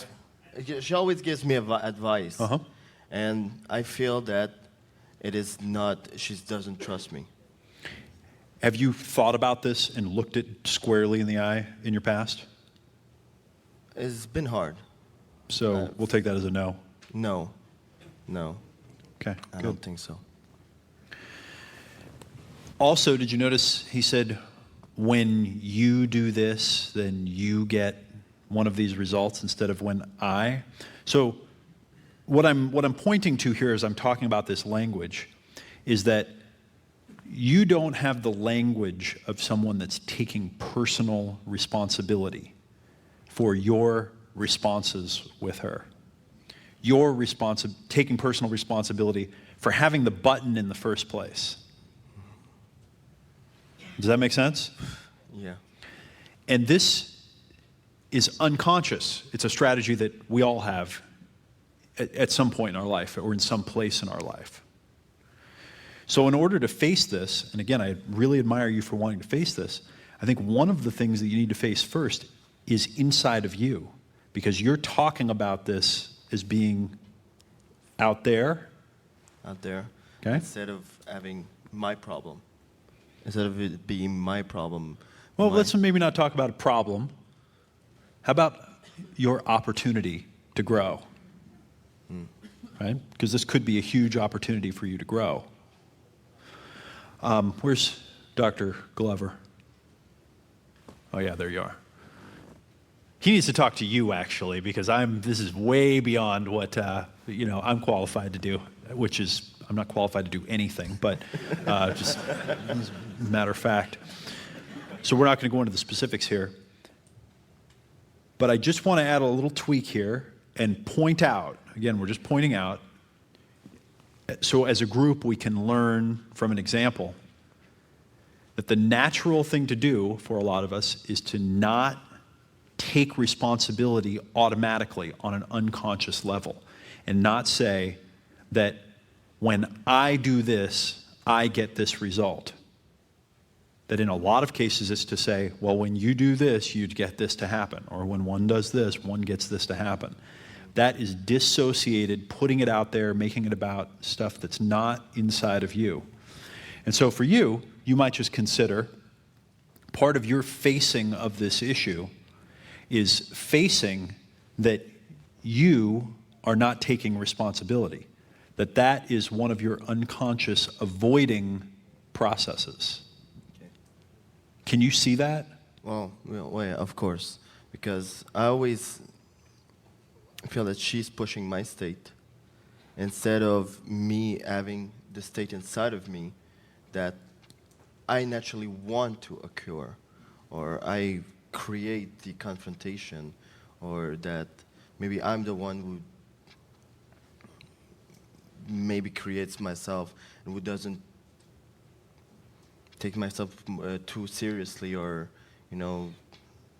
she always gives me advice, and I feel that it is not, she doesn't trust me. Have you thought about this and looked it squarely in the eye in your past? It's been hard. So we'll take that as a no. No. Okay, I good. don't think so. Also, did you notice he said, when you do this, then you get one of these results instead of when I? So what I'm pointing to here as I'm talking about this language is that you don't have the language of someone that's taking personal responsibility for your responses with her. You're taking personal responsibility for having the button in the first place. Does that make sense? Yeah. And this is unconscious. It's a strategy that we all have at some point in our life, or in some place in our life. So in order to face this, and again, I really admire you for wanting to face this, I think one of the things that you need to face first is inside of you, because you're talking about this as being out there. Out there. Okay. Instead of having my problem. Instead of it being my problem. Well, let's maybe not talk about a problem. How about your opportunity to grow? Right? Because this could be a huge opportunity for you to grow. Where's Dr. Glover? Oh yeah, there you are. He needs to talk to you, actually, because this is way beyond what I'm qualified to do, which is I'm not qualified to do anything, but just as a matter of fact. So we're not going to go into the specifics here. But I just want to add a little tweak here and point out, again, we're just pointing out, so as a group we can learn from an example that the natural thing to do for a lot of us is to not take responsibility automatically on an unconscious level, and not say that when I do this, I get this result. That in a lot of cases it's to say, well, when you do this, you'd get this to happen. Or when one does this, one gets this to happen. That is dissociated, putting it out there, making it about stuff that's not inside of you. And so for you, you might just consider part of your facing of this issue is facing that you are not taking responsibility, that is one of your unconscious avoiding processes. Okay. Can you see that? Well, yeah, of course, because I always feel that she's pushing my state instead of me having the state inside of me that I naturally want to occur, or I create the confrontation, or that maybe I'm the one who maybe creates myself and who doesn't take myself too seriously, or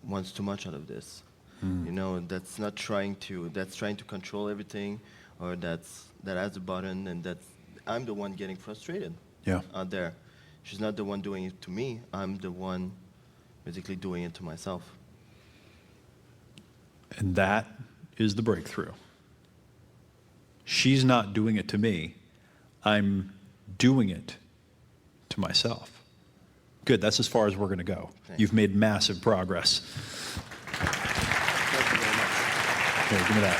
wants too much out of this. That's not trying to, that's trying to control everything, or that has a button, and that I'm the one getting frustrated out there. She's not the one doing it to me. I'm the one basically doing it to myself. And that is the breakthrough. She's not doing it to me. I'm doing it to myself. Good, that's as far as we're going to go. Thanks. You've made massive progress. Thank you very much. Here, give me that.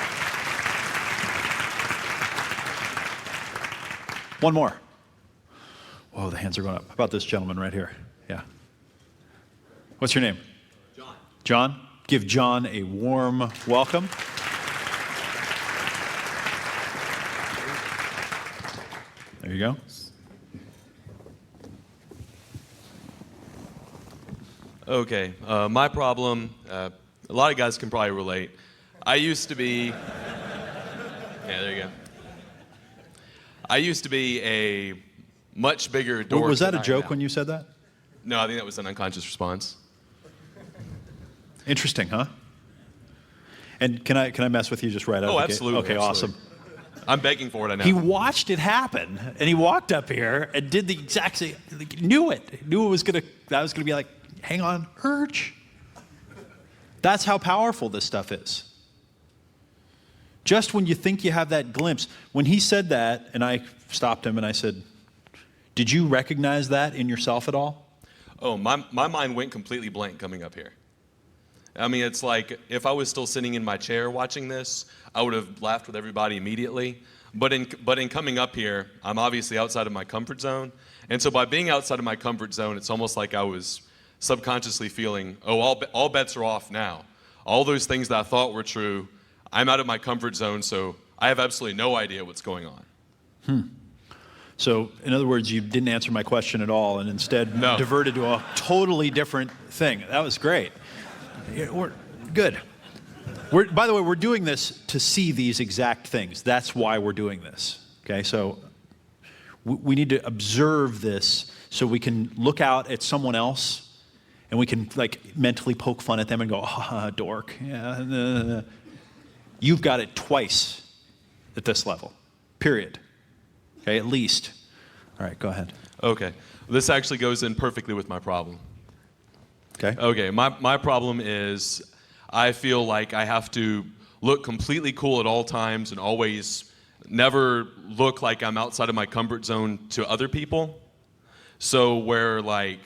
One more. Whoa, the hands are going up. How about this gentleman right here? Yeah. What's your name? John. John? Give John a warm welcome. There you go. Okay, my problem, a lot of guys can probably relate. I used to be, yeah, there you go. I used to be a much bigger dork. Was that than a I am joke now. when you said that? No, I think that was an unconscious response. Interesting, huh? And can I mess with you just right out of the gate? Absolutely. Okay, absolutely. awesome. I'm begging for it, I know. He watched it happen, and he walked up here and did the exact same. Knew it. Knew it was gonna. That was gonna be like, hang on, urge. That's how powerful this stuff is. Just when you think you have that glimpse, when he said that, and I stopped him and I said, "Did you recognize that in yourself at all?" Oh, my mind went completely blank coming up here. I mean, it's like if I was still sitting in my chair watching this, I would have laughed with everybody immediately. But in coming up here, I'm obviously outside of my comfort zone. And so by being outside of my comfort zone, it's almost like I was subconsciously feeling, oh, all bets are off now. All those things that I thought were true, I'm out of my comfort zone, so I have absolutely no idea what's going on. So, in other words, you didn't answer my question at all, and instead No. diverted to a totally different thing. That was great. Yeah, we're good. By the way, we're doing this to see these exact things. That's why we're doing this. Okay, so we need to observe this so we can look out at someone else and we can like mentally poke fun at them and go, ah, dork. Yeah, You've got it twice at this level, period. Okay, at least. All right, go ahead. Okay. This actually goes in perfectly with my problem. Okay. Okay, my problem is I feel like I have to look completely cool at all times and always never look like I'm outside of my comfort zone to other people. So where like,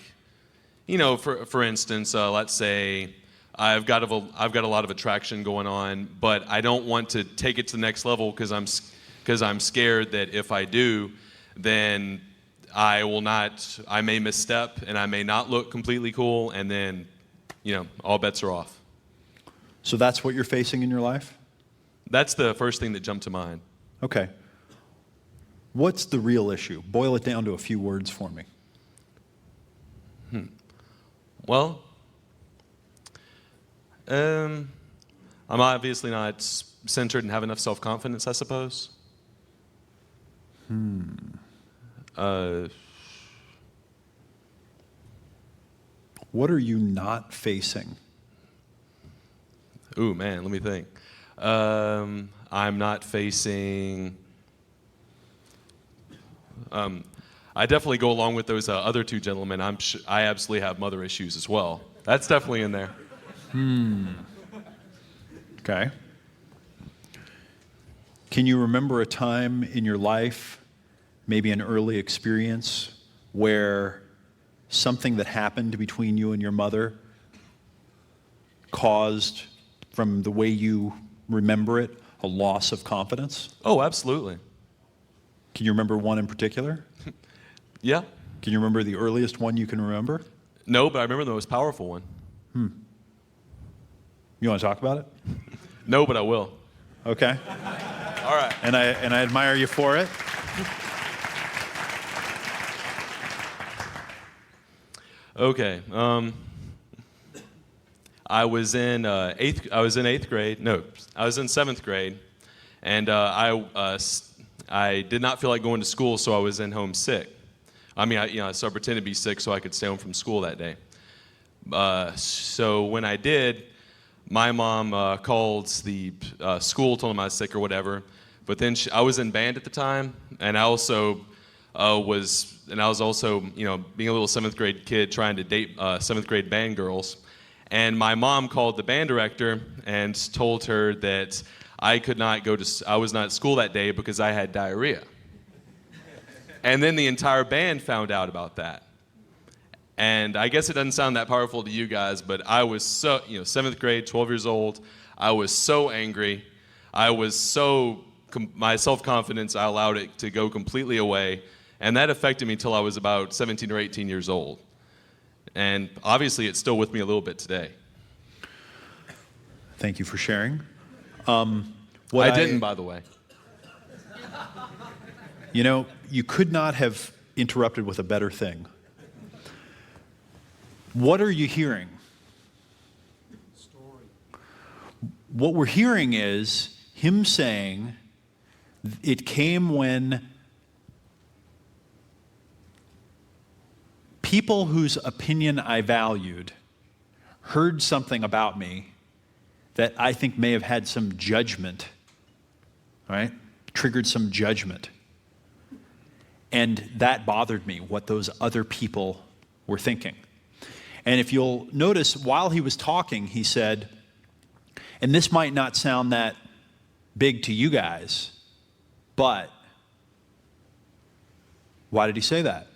for instance, let's say I've got a lot of attraction going on, but I don't want to take it to the next level because I'm scared that if I do, then I may misstep and I may not look completely cool, and then, all bets are off. So that's what you're facing in your life? That's the first thing that jumped to mind. Okay. What's the real issue? Boil it down to a few words for me. Well, I'm obviously not centered and have enough self-confidence, I suppose. What are you not facing? Ooh, man, let me think. I'm not facing... I definitely go along with those other two gentlemen. I absolutely have mother issues as well. That's definitely in there. Okay. Can you remember a time in your life, maybe an early experience, where something that happened between you and your mother caused, from the way you remember it, a loss of confidence? Oh, absolutely. Can you remember one in particular? Yeah. Can you remember the earliest one you can remember? No, but I remember the most powerful one. You want to talk about it? No, but I will. Okay. All right. And I admire you for it. Okay. I was in eighth grade. No, I was in seventh grade, and I did not feel like going to school, so I was in home sick. I started pretending to be sick so I could stay home from school that day. So when I did, my mom called the school, told them I was sick or whatever. But then I was in band at the time, and I also was also being a little seventh grade kid trying to date seventh grade band girls. And my mom called the band director and told her that I was not at school that day because I had diarrhea. And then the entire band found out about that. And I guess it doesn't sound that powerful to you guys, but I was so, seventh grade, 12 years old, I was so angry. I was so, my self-confidence, I allowed it to go completely away. And that affected me till I was about 17 or 18 years old. And obviously, it's still with me a little bit today. Thank you for sharing. I didn't, by the way. You could not have interrupted with a better thing. What are you hearing? Story. What we're hearing is him saying it came when people whose opinion I valued heard something about me that I think may have had some judgment, right? Triggered some judgment. And that bothered me, what those other people were thinking. And if you'll notice, while he was talking, he said, and this might not sound that big to you guys, but why did he say that?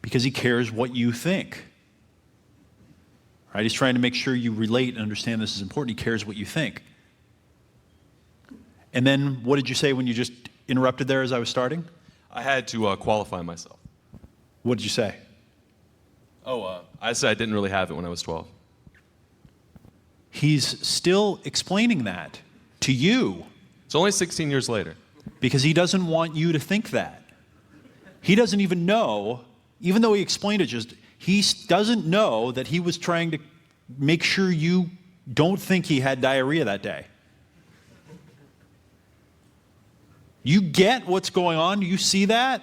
Because he cares what you think. Right? He's trying to make sure you relate and understand this is important. He cares what you think. And then what did you say when you just interrupted there as I was starting? I had to qualify myself. What did you say? I said I didn't really have it when I was 12. He's still explaining that to you. It's only 16 years later. Because he doesn't want you to think that. He doesn't even know, even though he explained it, he doesn't know that he was trying to make sure you don't think he had diarrhea that day. You get what's going on? You see that?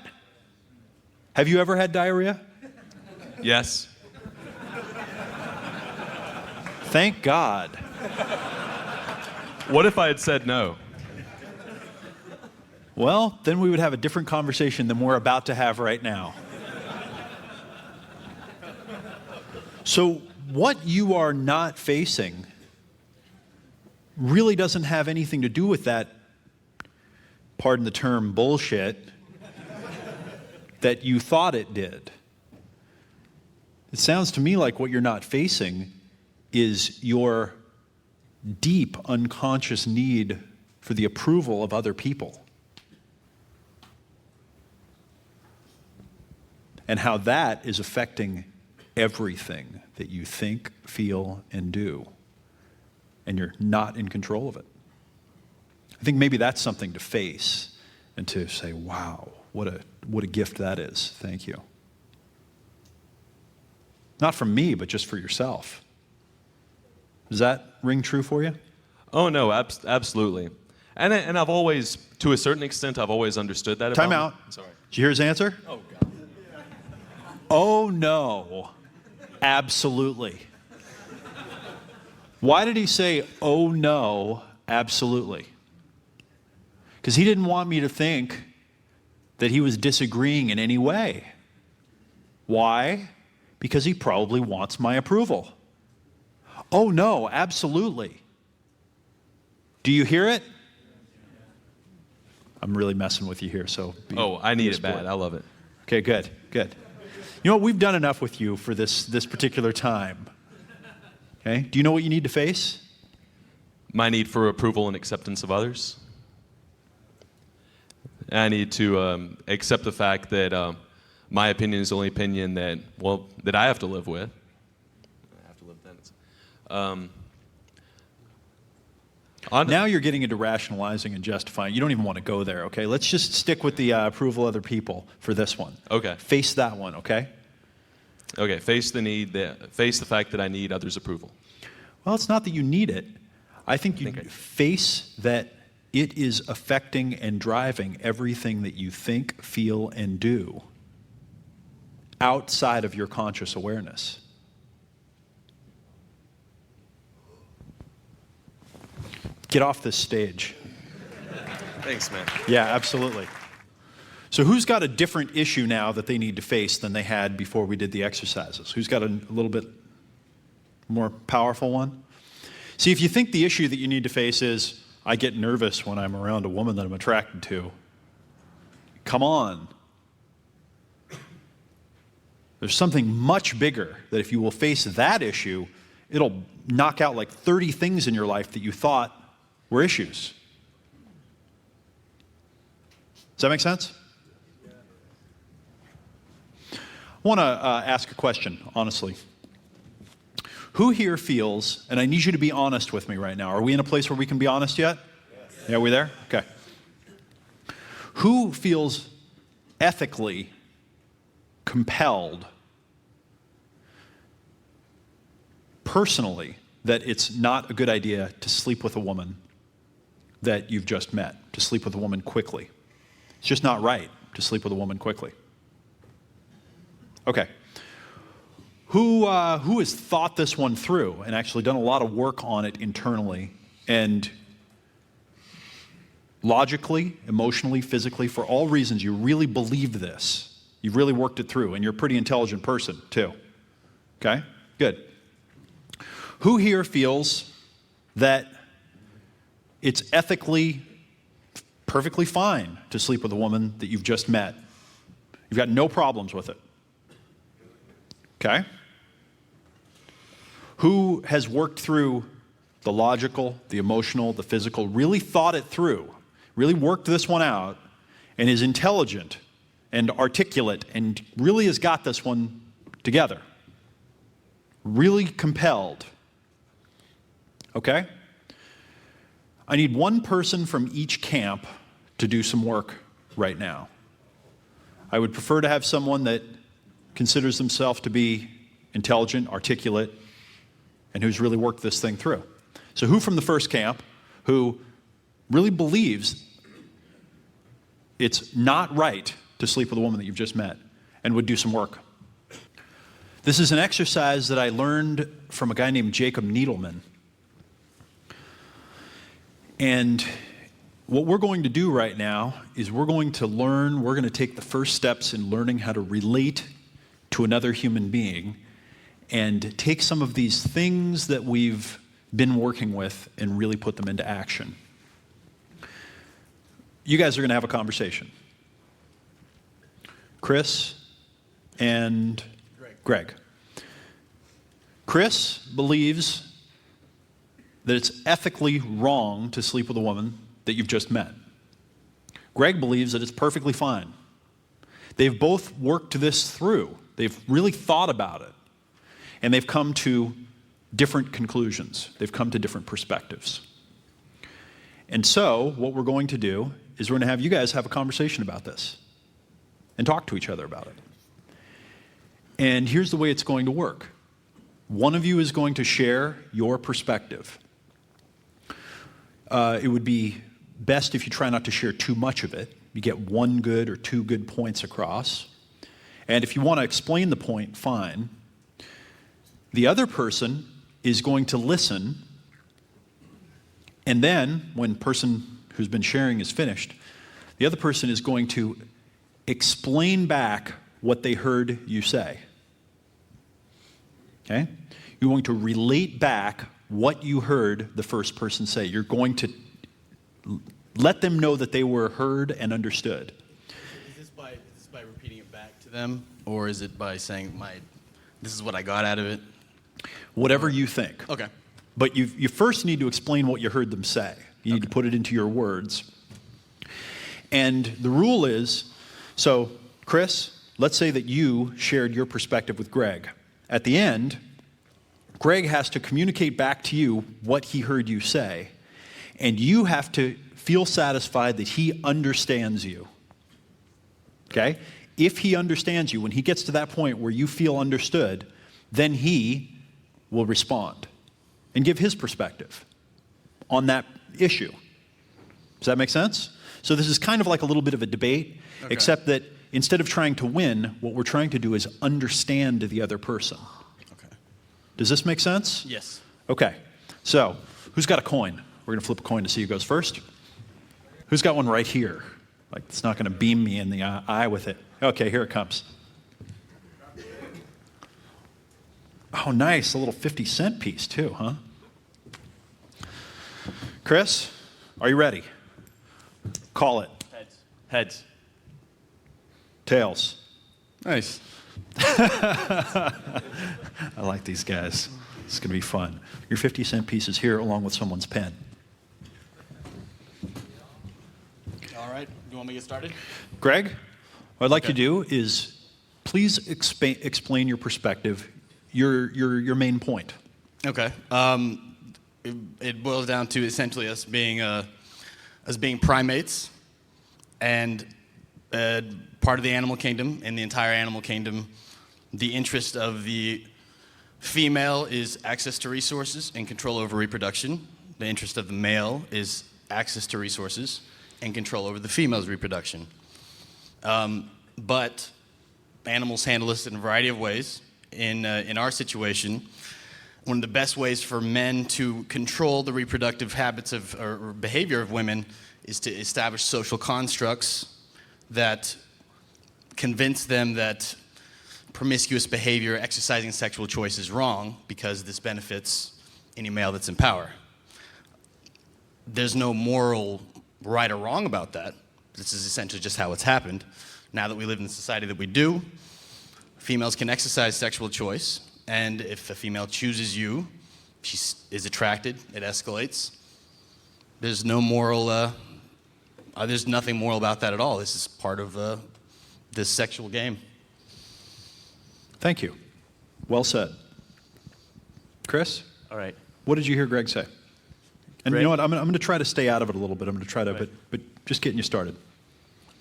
Have you ever had diarrhea? Yes. Thank God. What if I had said no? Well, then we would have a different conversation than we're about to have right now. So what you are not facing really doesn't have anything to do with that, pardon the term, bullshit that you thought it did. It sounds to me like what you're not facing is your deep unconscious need for the approval of other people. And how that is affecting everything that you think, feel, and do. And you're not in control of it. I think maybe that's something to face and to say, wow, what a gift that is. Thank you. Not from me, but just for yourself. Does that ring true for you? Oh, no, absolutely. And I've always, to a certain extent, I've always understood that about Time out. Sorry. Did you hear his answer? Oh, God. Oh, no. Absolutely. Why did he say, oh, no, absolutely? Because he didn't want me to think that he was disagreeing in any way. Why? Because he probably wants my approval. Oh, no, absolutely. Do you hear it? I'm really messing with you here, so I need be a it sport. bad. I love it. Okay, good, good. You know what? We've done enough with you for this particular time. Okay? Do you know what you need to face? My need for approval and acceptance of others. I need to accept the fact that my opinion is the only opinion that I have to live with. I have to live then. Now you're getting into rationalizing and justifying. You don't even want to go there, okay? Let's just stick with the approval of other people for this one. Okay. Face that one, okay? Okay, face the fact that I need others' approval. Well, it's not that you need it. I think you face that it is affecting and driving everything that you think, feel, and do outside of your conscious awareness. Get off this stage. Thanks, man. Yeah, absolutely. So who's got a different issue now that they need to face than they had before we did the exercises? Who's got a little bit more powerful one? See, if you think the issue that you need to face is, I get nervous when I'm around a woman that I'm attracted to, come on. There's something much bigger that if you will face that issue, it'll knock out like 30 things in your life that you thought were issues. Does that make sense? I want to ask a question, honestly. Who here feels, and I need you to be honest with me right now. Are we in a place where we can be honest yet? Yes. Yeah, are we there? Okay. Who feels ethically compelled, personally, that it's not a good idea to sleep with a woman that you've just met, to sleep with a woman quickly? It's just not right to sleep with a woman quickly. Okay. Who has thought this one through and actually done a lot of work on it internally and logically, emotionally, physically, for all reasons, you really believe this. You've really worked it through, and you're a pretty intelligent person, too. Okay? Good. Who here feels that it's ethically perfectly fine to sleep with a woman that you've just met? You've got no problems with it. Okay? Who has worked through the logical, the emotional, the physical, really thought it through, really worked this one out, and is intelligent and articulate and really has got this one together? Really compelled. Okay? I need one person from each camp to do some work right now. I would prefer to have someone that considers themselves to be intelligent, articulate, and who's really worked this thing through. So who from the first camp who really believes it's not right to sleep with a woman that you've just met and would do some work? This is an exercise that I learned from a guy named Jacob Needleman. And what we're going to do right now is we're going to take the first steps in learning how to relate to another human being and take some of these things that we've been working with and really put them into action. You guys are going to have a conversation. Chris and Greg. Chris believes that it's ethically wrong to sleep with a woman that you've just met. Greg believes that it's perfectly fine. They've both worked this through. They've really thought about it. And they've come to different conclusions. They've come to different perspectives. And so, what we're going to do is we're going to have you guys have a conversation about this and talk to each other about it. And here's the way it's going to work. One of you is going to share your perspective. It would be best if you try not to share too much of it. You get one good or two good points across. And if you want to explain the point, fine. The other person is going to listen, and then when the person who's been sharing is finished, the other person is going to explain back what they heard you say. Okay? You're going to relate back what you heard the first person say. You're going to let them know that they were heard and understood. Is this by repeating it back to to them, or is it by saying this is what I got out of it? Whatever you think. Okay. But you first need to explain what you heard them say. You need to put it into your words. And the rule is, so Chris, let's say that you shared your perspective with Greg. At the end, Greg has to communicate back to you what he heard you say, and you have to feel satisfied that he understands you. Okay? If he understands you, when he gets to that point where you feel understood, then he will respond and give his perspective on that issue. Does that make sense? So this is kind of like a little bit of a debate, except that instead of trying to win, what we're trying to do is understand the other person. Okay. Does this make sense? Yes. Okay. So, who's got a coin? We're going to flip a coin to see who goes first. Who's got one right here? Like, it's not going to beam me in the eye with it. Okay, here it comes. Oh, nice. A little 50-cent piece, too, huh? Chris, are you ready? Call it. Heads. Heads. Tails. Nice. I like these guys. It's going to be fun. Your 50-cent piece is here along with someone's pen. All right. You want me to get started? Greg, what I'd like you to do is please explain your perspective, your main point. Okay. It boils down to essentially us being primates, and part of the animal kingdom. In the entire animal kingdom, the interest of the female is access to resources and control over reproduction. The interest of the male is access to resources and control over the female's reproduction. But animals handle this in a variety of ways. In our situation, one of the best ways for men to control the reproductive habits or behavior of women is to establish social constructs that convince them that promiscuous behavior, exercising sexual choice is wrong because this benefits any male that's in power. There's no moral right or wrong about that. This is essentially just how it's happened. Now that we live in the society that we do, females can exercise sexual choice, and if a female chooses you, she is attracted, it escalates. There's no moral, there's nothing moral about that at all. This is part of this sexual game. Thank you. Well said. Chris? All right. What did you hear Greg say? And Greg? you know what? I'm going to try to stay out of it a little bit. I'm going to try to, but just getting you started.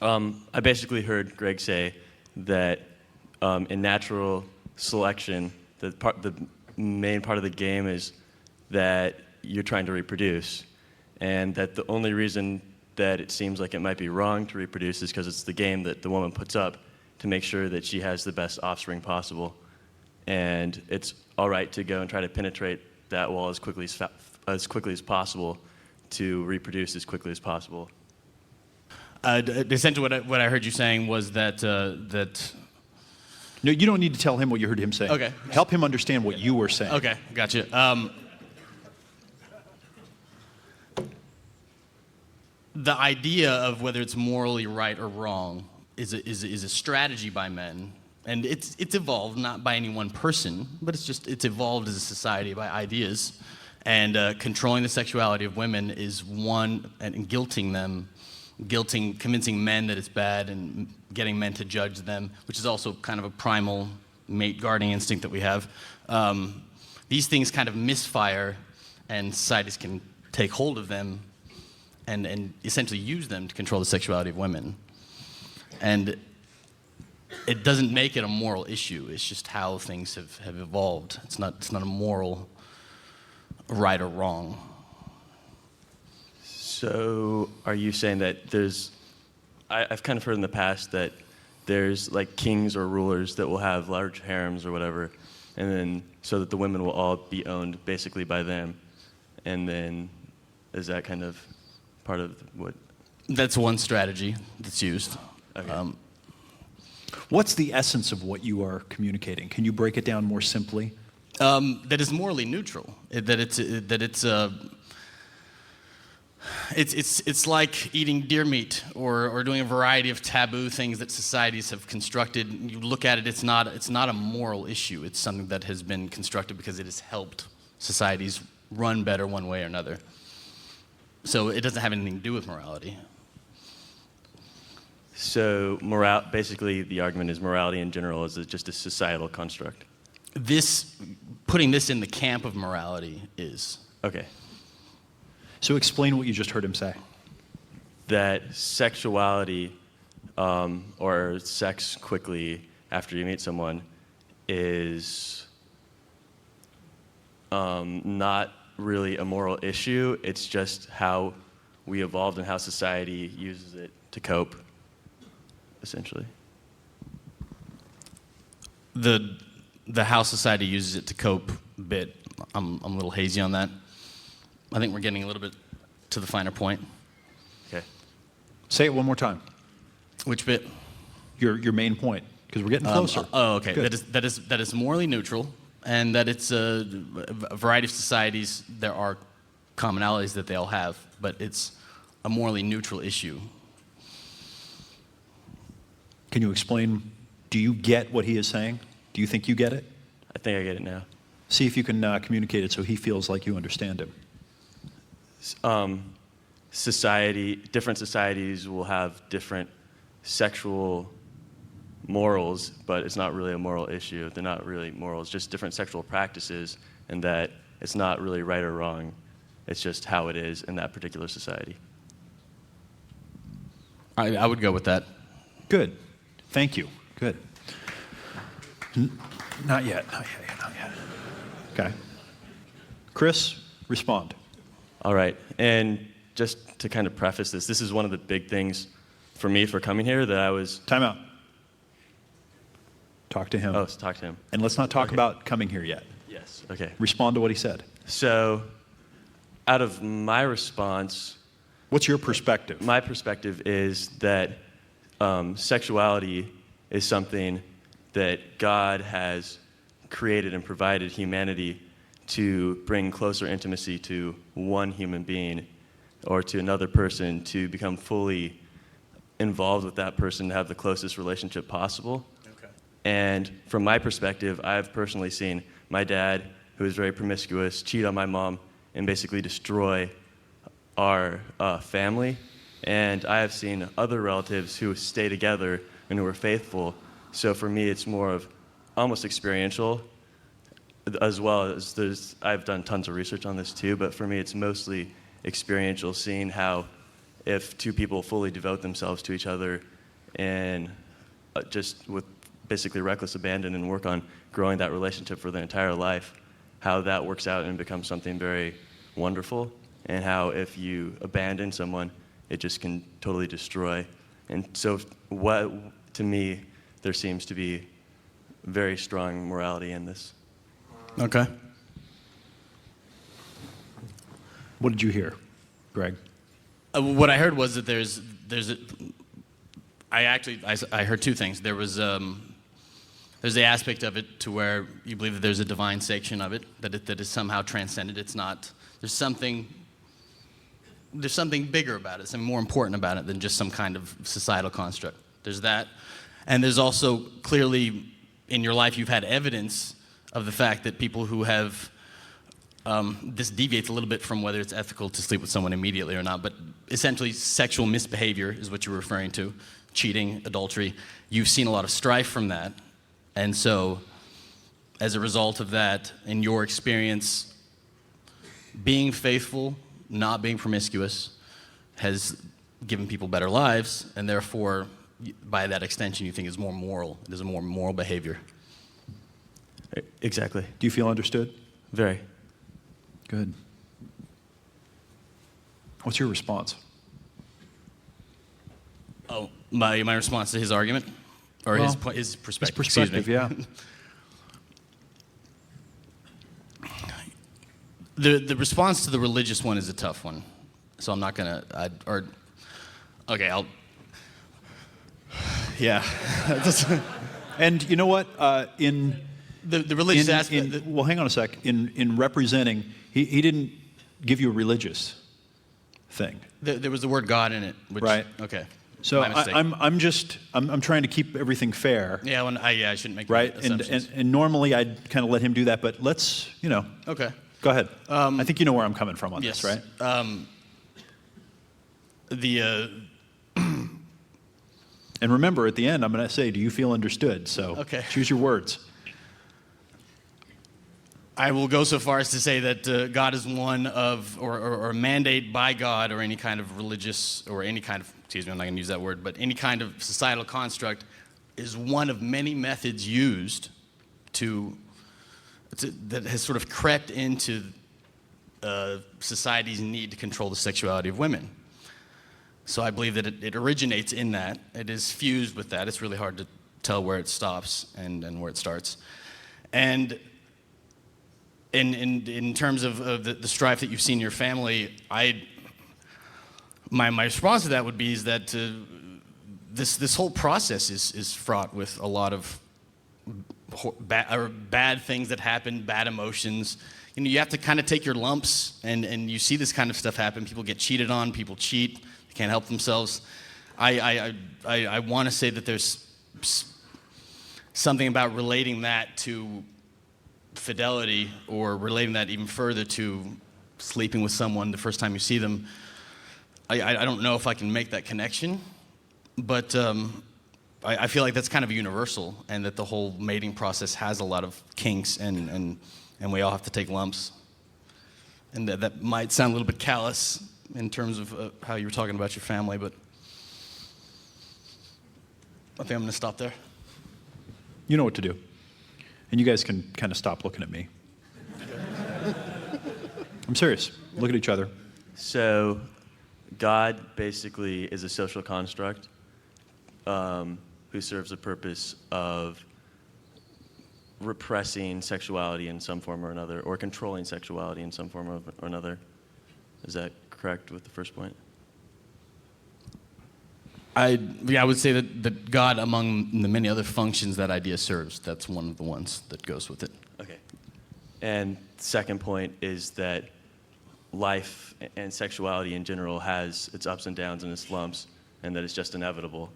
I basically heard Greg say that in natural selection, the main part of the game is that you're trying to reproduce, and that the only reason that it seems like it might be wrong to reproduce is because it's the game that the woman puts up to make sure that she has the best offspring possible, and it's all right to go and try to penetrate that wall as quickly as possible to reproduce as quickly as possible. Essentially, what I heard you saying was that No, you don't need to tell him what you heard him say. Okay. Help him understand what you were saying. Okay, gotcha. The idea of whether it's morally right or wrong is a strategy by men, and it's evolved not by any one person, but it's evolved as a society by ideas, and controlling the sexuality of women is one, and convincing men that it's bad and getting men to judge them, which is also kind of a primal mate guarding instinct that we have. These things kind of misfire, and societies can take hold of them and essentially use them to control the sexuality of women. And it doesn't make it a moral issue. It's just how things have evolved. It's not a moral right or wrong. So are you saying that I've kind of heard in the past that there's like kings or rulers that will have large harems or whatever, and then so that the women will all be owned basically by them, and then is that kind of part of what? That's one strategy that's used. Okay. What's the essence of what you are communicating? Can you break it down more simply? That is morally neutral. That it's It's like eating deer meat or doing a variety of taboo things that societies have constructed. You look at it, it's not a moral issue. It's something that has been constructed because it has helped societies run better one way or another. So it doesn't have anything to do with morality. So basically the argument is morality in general is just a societal construct. Putting this in the camp of morality is. Okay. So explain what you just heard him say. That sexuality or sex quickly after you meet someone is not really a moral issue. It's just how we evolved and how society uses it to cope, essentially. The how society uses it to cope bit, I'm a little hazy on that. I think we're getting a little bit to the finer point. Okay. Say it one more time. Which bit? Your main point, because we're getting closer. Okay. Good. That is morally neutral, and that it's a variety of societies. There are commonalities that they all have, but it's a morally neutral issue. Can you explain? Do you get what he is saying? Do you think you get it? I think I get it now. See if you can communicate it so he feels like you understand him. Different societies will have different sexual morals, but it's not really a moral issue. They're not really morals, just different sexual practices, and that it's not really right or wrong. It's just how it is in that particular society. I would go with that. Good. Thank you. Good. Not yet. Okay. Chris, respond. All right, and just to kind of preface this is one of the big things for me for coming here that I was... Time out. Talk to him. Oh, talk to him. And let's not talk about coming here yet. Yes, okay. Respond to what he said. So, out of my response... What's your perspective? My perspective is that sexuality is something that God has created and provided humanity to bring closer intimacy to one human being or to another person, to become fully involved with that person, to have the closest relationship possible. Okay. And from my perspective, I've personally seen my dad, who is very promiscuous, cheat on my mom and basically destroy our family. And I have seen other relatives who stay together and who are faithful. So for me, it's more of almost experiential, as well as I've done tons of research on this too, but for me it's mostly experiential, seeing how if two people fully devote themselves to each other and just with basically reckless abandon and work on growing that relationship for their entire life, how that works out and becomes something very wonderful, and how if you abandon someone, it just can totally destroy. And so to me, there seems to be very strong morality in this. Okay. What did you hear, Greg? What I heard was that I heard two things. There's the aspect of it to where you believe that there's a divine section of it, that is somehow transcended. It's not, there's something bigger about it, something more important about it than just some kind of societal construct. There's that. And there's also clearly in your life you've had evidence of the fact that people who have, this deviates a little bit from whether it's ethical to sleep with someone immediately or not, but essentially sexual misbehavior is what you're referring to, cheating, adultery. You've seen a lot of strife from that. And so as a result of that, in your experience, being faithful, not being promiscuous, has given people better lives, and therefore, by that extension, you think is more moral. It is a more moral behavior. Exactly. Do you feel understood? Very. Good. What's your response? Oh, my response to his argument? Or Well, his perspective? His perspective, yeah. The response to the religious one is a tough one. So I'm not going to, yeah. And you know what? The religious aspect. Well, hang on a sec. In representing, he didn't give you a religious. thing. There was the word God in it. Which, Right. Okay. So My mistake. I'm trying to keep everything fair, Yeah, I shouldn't make right? assumptions. And normally I'd kind of let him do that, but let's, Okay. go ahead. I think you know where I'm coming from on Yes. this, right? And remember, at the end, I'm going to say, do you feel understood? So Okay. choose your words. I will go so far as to say that God is one of, or a mandate by God, or any kind of religious, or any kind of, excuse me, I'm not going to use that word, but any kind of societal construct is one of many methods used that has sort of crept into society's need to control the sexuality of women. So I believe that it originates in that. It is fused with that. It's really hard to tell where it stops and where it starts. And in terms of the strife that you've seen in your family, my response to that would be is that this whole process is fraught with a lot of bad things that happen, bad emotions. You have to kind of take your lumps, and you see this kind of stuff happen. People get cheated on. People cheat. They can't help themselves. I want to say that there's something about relating that to fidelity, or relating that even further to sleeping with someone the first time you see them. I don't know if I can make that connection, but I feel like that's kind of universal, and that the whole mating process has a lot of kinks, and we all have to take lumps. And that might sound a little bit callous in terms of how you were talking about your family, but I think I'm going to stop there. You know what to do. And you guys can kind of stop looking at me. I'm serious. Look at each other. So, God basically is a social construct who serves the purpose of repressing sexuality in some form or another, or controlling sexuality in some form or another. Is that correct with the first point? I would say that God, among the many other functions that idea serves, that's one of the ones that goes with it. Okay. And second point is that life and sexuality in general has its ups and downs and its lumps, and that it's just inevitable.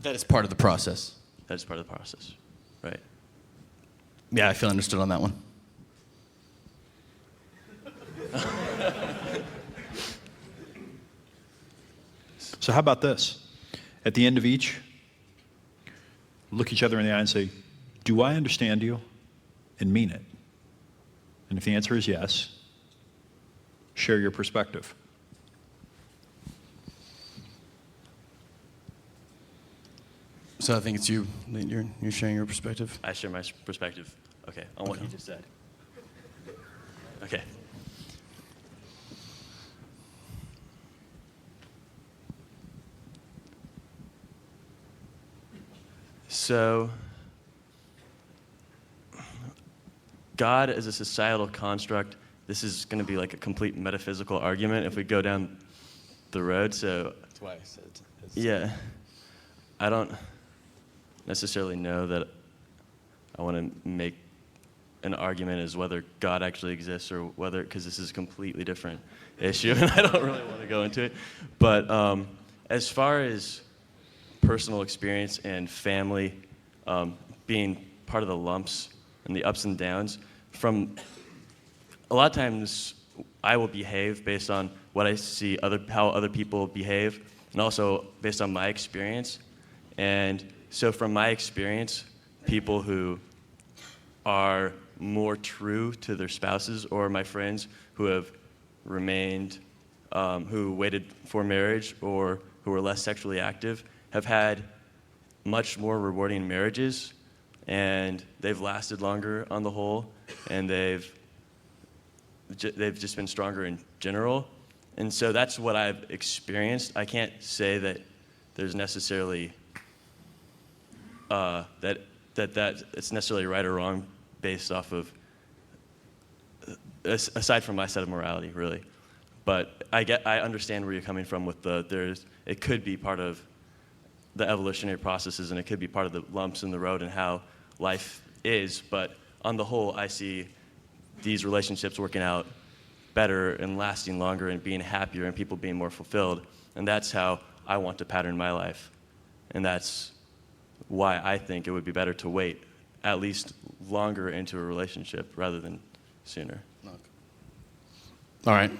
That is part of the process. That is part of the process, right? Yeah, I feel understood on that one. So how about this? At the end of each, look each other in the eye and say, do I understand you? And mean it. And if the answer is yes, share your perspective. So I think it's you that you're sharing your perspective. I share my perspective, okay, on what you just said. Okay. So, God as a societal construct, this is going to be like a complete metaphysical argument if we go down the road. So, That's why I said yeah, I don't necessarily know that I want to make an argument as whether God actually exists or whether, because this is a completely different issue, and I don't really want to go into it. But as far as personal experience and family being part of the lumps and the ups and downs, from a lot of times I will behave based on what I see how other people behave, and also based on my experience. And so from my experience, people who are more true to their spouses, or my friends who have remained, who waited for marriage, or who are less sexually active, have had much more rewarding marriages, and they've lasted longer on the whole, and they've just been stronger in general. And so that's what I've experienced. I can't say that there's necessarily that it's necessarily right or wrong based off of aside from my set of morality, really. But I understand where you're coming from with it could be part of the evolutionary processes, and it could be part of the lumps in the road and how life is. But on the whole, I see these relationships working out better and lasting longer and being happier and people being more fulfilled. And that's how I want to pattern my life. And that's why I think it would be better to wait at least longer into a relationship rather than sooner. All right.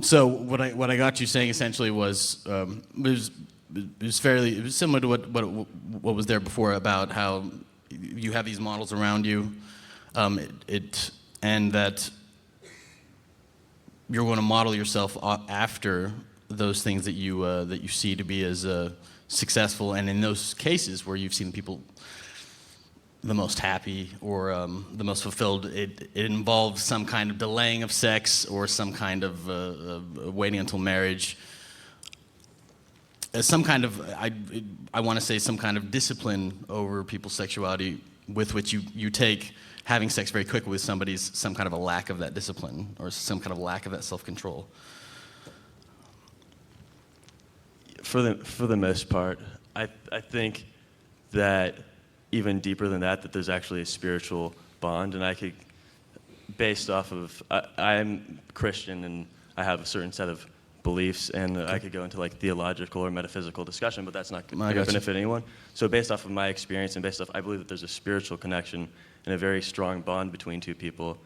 So what I got you saying essentially was it was similar to what was there before about how you have these models around you, and that you're going to model yourself after those things that you see to be as successful, and in those cases where you've seen people the most happy or the most fulfilled, it involves some kind of delaying of sex or some kind of waiting until marriage. Some kind of, I want to say some kind of discipline over people's sexuality with which you take having sex very quickly with somebody's some kind of a lack of that discipline or some kind of lack of that self-control. For the most part, I think that even deeper than that there's actually a spiritual bond, and I could, based off of, I'm Christian and I have a certain set of beliefs, and I could go into like theological or metaphysical discussion, but that's not going to benefit anyone. So based off of my experience and based off, I believe that there's a spiritual connection and a very strong bond between two people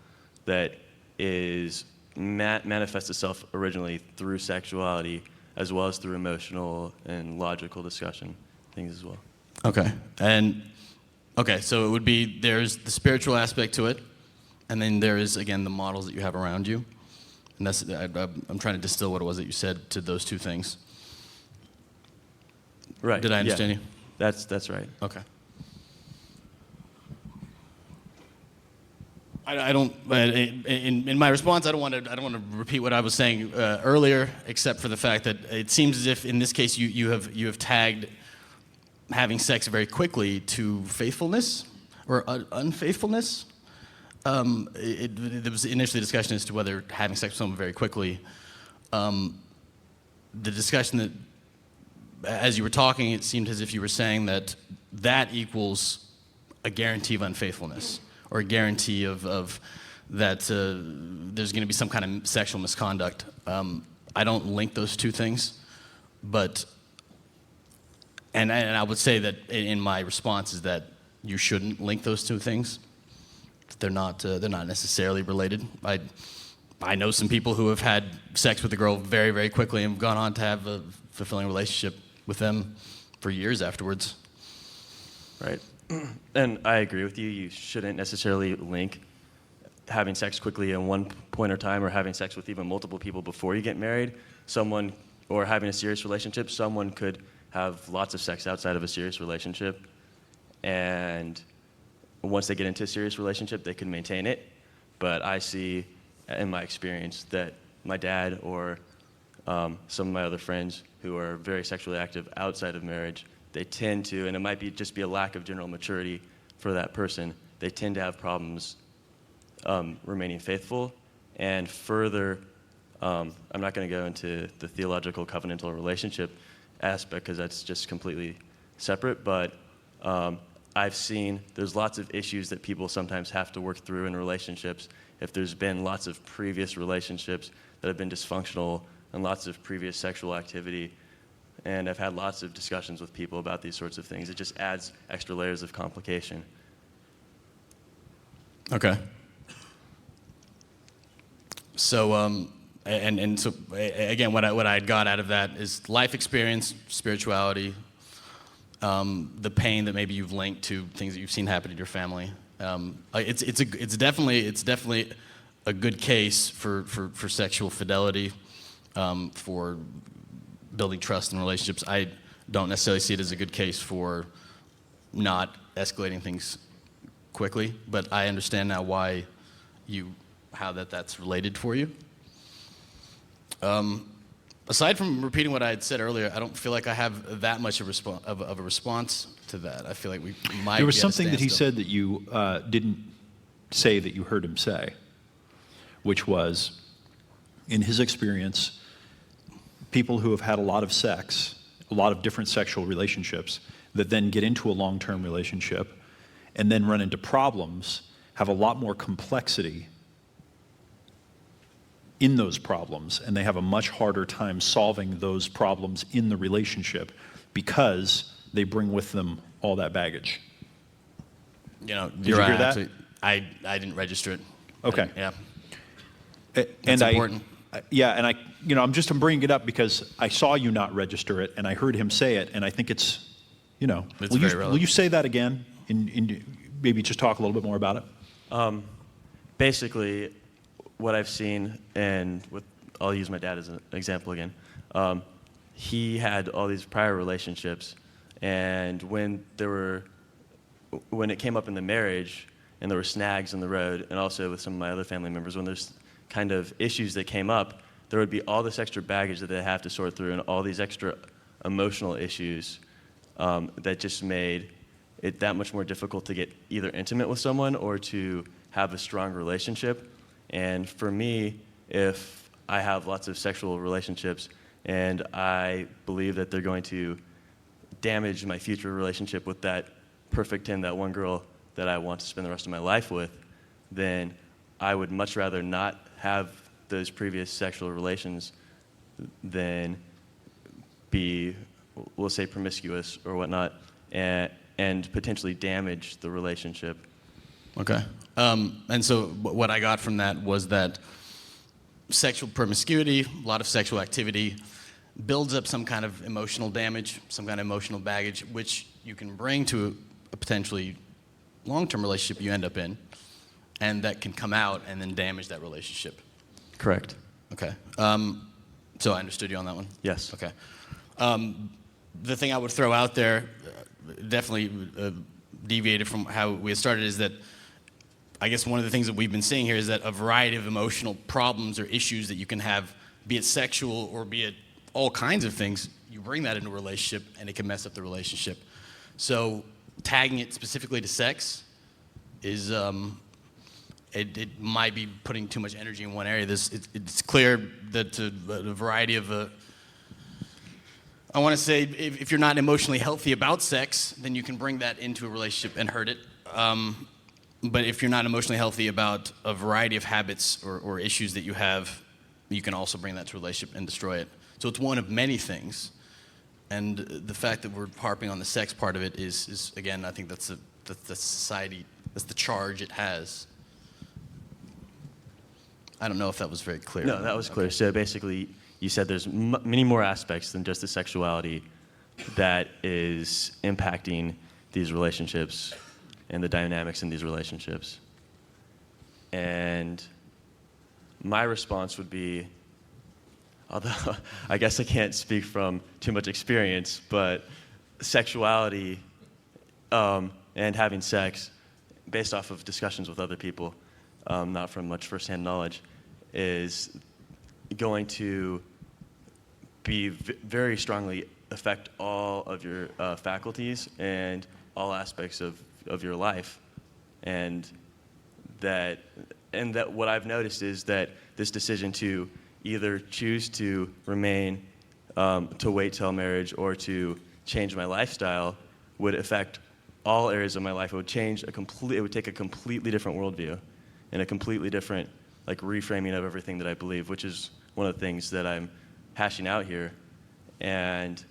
that is manifests itself originally through sexuality as well as through emotional and logical discussion things as well. Okay, so it would be, there's the spiritual aspect to it, and then there is, again, the models that you have around you. And that's, I'm trying to distill what it was that you said to those two things. Right. Did I understand you? That's right. Okay. I don't, in my response, I don't want to repeat what I was saying earlier, except for the fact that it seems as if in this case you have tagged having sex very quickly to faithfulness or unfaithfulness. There was initially discussion as to whether having sex with someone very quickly. The discussion that, as you were talking, it seemed as if you were saying that equals a guarantee of unfaithfulness or a guarantee of that there's going to be some kind of sexual misconduct. I don't link those two things, but. And I would say that in my response is that you shouldn't link those two things. They're not necessarily related. I know some people who have had sex with a girl very, very quickly and have gone on to have a fulfilling relationship with them for years afterwards. Right. And I agree with you. You shouldn't necessarily link having sex quickly in one point or time or having sex with even multiple people before you get married. Or having a serious relationship, someone could have lots of sex outside of a serious relationship, and once they get into a serious relationship, they can maintain it. But I see, in my experience, that my dad or some of my other friends who are very sexually active outside of marriage, they tend to, and it might just be a lack of general maturity for that person, they tend to have problems remaining faithful. And further, I'm not going to go into the theological covenantal relationship aspect because that's just completely separate, but I've seen there's lots of issues that people sometimes have to work through in relationships if there's been lots of previous relationships that have been dysfunctional and lots of previous sexual activity, and I've had lots of discussions with people about these sorts of things. It just adds extra layers of complication. Okay. So so again, what I got out of that is life experience, spirituality, the pain that maybe you've linked to things that you've seen happen in your family. It's definitely a good case for sexual fidelity, for building trust in relationships. I don't necessarily see it as a good case for not escalating things quickly, but I understand now how that's related for you. Aside from repeating what I had said earlier, I don't feel like I have that much of a response to that. I feel like we might. There was something that he said that you didn't say that you heard him say, which was, in his experience, people who have had a lot of sex, a lot of different sexual relationships, that then get into a long-term relationship and then run into problems have a lot more complexity in those problems, and they have a much harder time solving those problems in the relationship because they bring with them all that baggage. You know, Did you're you right. hear that? Actually, I didn't register it. Okay. Yeah. And That's important. I'm bringing it up because I saw you not register it, and I heard him say it, and I think it's, It's will very you relevant. say that again? Maybe just talk a little bit more about it. Basically, what I've seen, and I'll use my dad as an example again. He had all these prior relationships, and when it came up in the marriage, and there were snags in the road, and also with some of my other family members, when there's kind of issues that came up, there would be all this extra baggage that they have to sort through, and all these extra emotional issues that just made it that much more difficult to get either intimate with someone or to have a strong relationship. And for me, if I have lots of sexual relationships and I believe that they're going to damage my future relationship with that perfect 10, that one girl that I want to spend the rest of my life with, then I would much rather not have those previous sexual relations than be, we'll say, promiscuous or whatnot, and potentially damage the relationship. Okay. And so what I got from that was that sexual promiscuity, a lot of sexual activity, builds up some kind of emotional damage, some kind of emotional baggage, which you can bring to a potentially long-term relationship you end up in, and that can come out and then damage that relationship. Correct. Okay. So I understood you on that one? Yes. Okay. The thing I would throw out there, definitely deviated from how we had started, is that I guess one of the things that we've been seeing here is that a variety of emotional problems or issues that you can have, be it sexual or be it all kinds of things, you bring that into a relationship and it can mess up the relationship. So tagging it specifically to sex is, it might be putting too much energy in one area. It's clear that a variety of, I want to say, if you're not emotionally healthy about sex, then you can bring that into a relationship and hurt it. But if you're not emotionally healthy about a variety of habits or issues that you have, you can also bring that to a relationship and destroy it. So it's one of many things. And the fact that we're harping on the sex part of it is again, I think that's the society, that's the charge it has. I don't know if that was very clear. No, that was clear. Okay. So basically, you said there's many more aspects than just the sexuality that is impacting these relationships and the dynamics in these relationships. And my response would be, although I guess I can't speak from too much experience, but sexuality and having sex, based off of discussions with other people, not from much firsthand knowledge, is going to be very strongly affect all of your faculties and all aspects of your life. And that what I've noticed is that this decision to either choose to remain, to wait till marriage, or to change my lifestyle would affect all areas of my life. It would it would take a completely different worldview and a completely different reframing of everything that I believe, which is one of the things that I'm hashing out here. And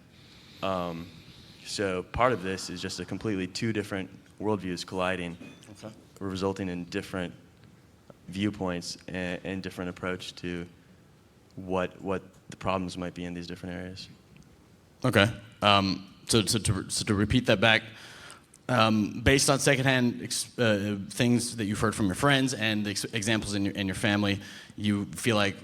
so part of this is just a completely two different worldviews colliding, okay, resulting in different viewpoints and different approach to what the problems might be in these different areas. Okay. So to repeat that back, based on secondhand things that you've heard from your friends and the examples in your family, you feel like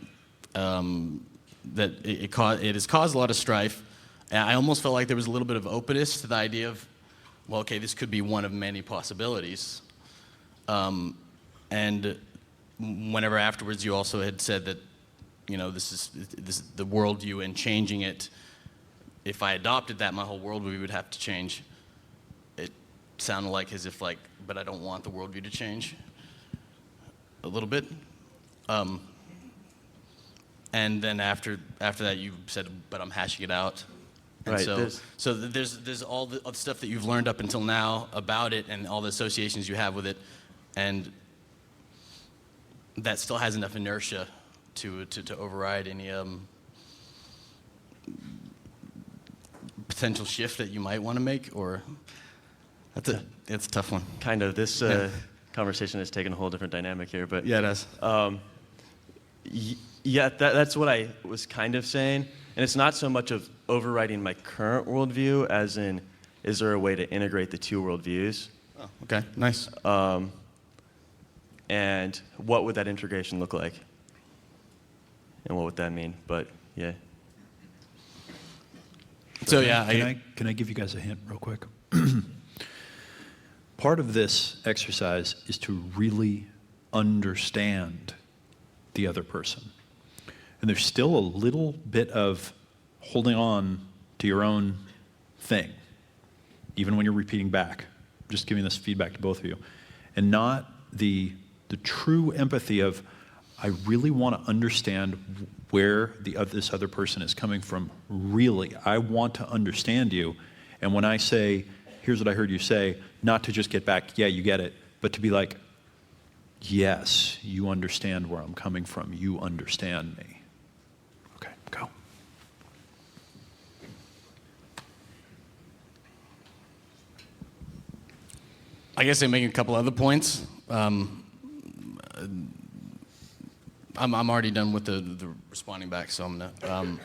that it has caused a lot of strife. And I almost felt like there was a little bit of openness to the idea of, well, okay, this could be one of many possibilities. And whenever afterwards you also had said that, this is the worldview, and changing it, if I adopted that, my whole worldview would have to change. It sounded like as if but I don't want the worldview to change a little bit. And then after that, you said, but I'm hashing it out. And right. So there's all the stuff that you've learned up until now about it and all the associations you have with it. And that still has enough inertia to override any potential shift that you might want to make, or that's a tough one. Kind of. This conversation has taken a whole different dynamic here, but Yeah, it does. yeah, that's what I was kind of saying. And it's not so much of overriding my current worldview as in, is there a way to integrate the two worldviews? Oh, okay, nice. And what would that integration look like? And what would that mean? But yeah. So yeah, Can I give you guys a hint real quick? Part of this exercise is to really understand the other person. And there's still a little bit of holding on to your own thing, even when you're repeating back. I'm just giving this feedback to both of you. And not the true empathy of, I really want to understand where this other person is coming from. Really, I want to understand you. And when I say, here's what I heard you say, not to just get back, yeah, you get it, but to be like, yes, you understand where I'm coming from. You understand me. Okay, go. I guess I'm making a couple other points. I'm already done with the responding back, so I'm gonna.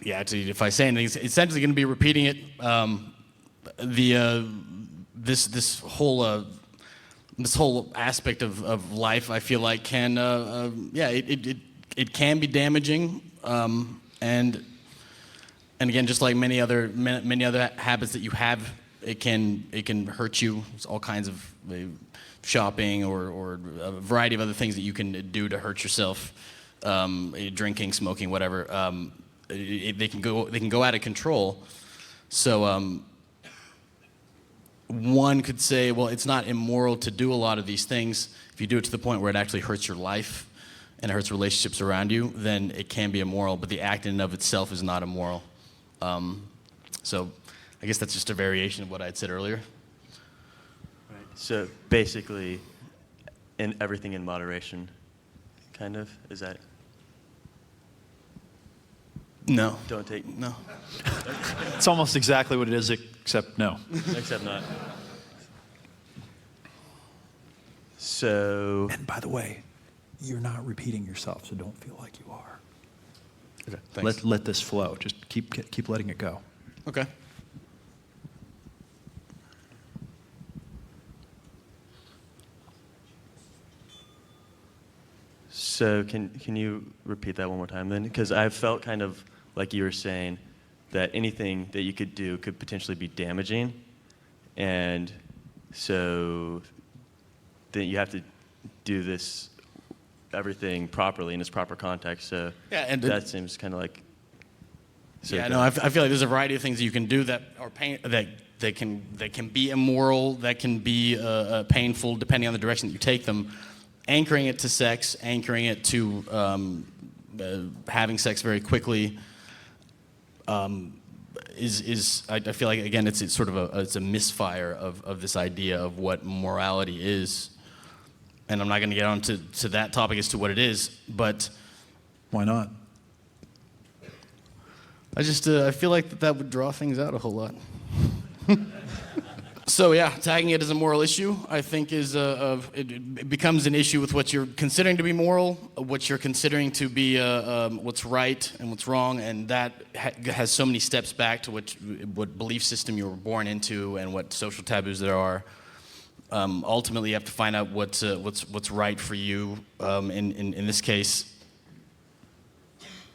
Yeah, if I say anything, it's essentially going to be repeating it. This whole aspect of life, I feel like can it can be damaging, and again, just like many other habits that you have, it can hurt you. It's all kinds of shopping or a variety of other things that you can do to hurt yourself. Drinking, smoking, whatever. They can go out of control. So one could say, well, it's not immoral to do a lot of these things. If you do it to the point where it actually hurts your life and it hurts relationships around you, then it can be immoral. But the act in and of itself is not immoral. So I guess that's just a variation of what I'd said earlier. Right. So basically, everything in moderation, kind of, is that? No. Don't take. No. It's almost exactly what it is, except no. Except not. So. And by the way, you're not repeating yourself, so don't feel like you are. Okay, thanks. Let this flow. Just keep letting it go. Okay. So can you repeat that one more time then? Because I felt kind of like you were saying that anything that you could do could potentially be damaging, and so then you have to do everything properly in its proper context. So Yeah, and that seems kind of like. So yeah, no, I feel like there's a variety of things that you can do that are that can be immoral, that can be painful, depending on the direction that you take them. Anchoring it to sex, anchoring it to having sex very quickly, is I feel like, again, it's sort of it's a misfire of this idea of what morality is. And I'm not going to get on to that topic as to what it is, but Why not? I feel like that would draw things out a whole lot. So yeah, tagging it as a moral issue, I think, it becomes an issue with what you're considering to be moral, what you're considering to be what's right and what's wrong, and that has so many steps back to what belief system you were born into and what social taboos there are. Ultimately, you have to find out what's right for you. In this case,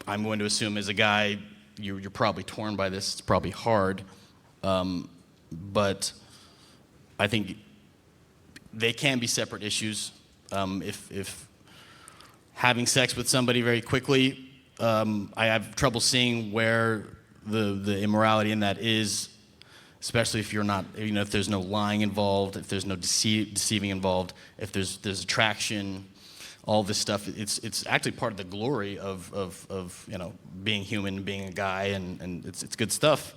I'm going to assume as a guy, you're probably torn by this. It's probably hard, but I think they can be separate issues. If having sex with somebody very quickly, I have trouble seeing where the immorality in that is, especially if you're not, if there's no lying involved, if there's no deceiving involved, if there's attraction, all this stuff. It's actually part of the glory of being human, being a guy, and it's good stuff.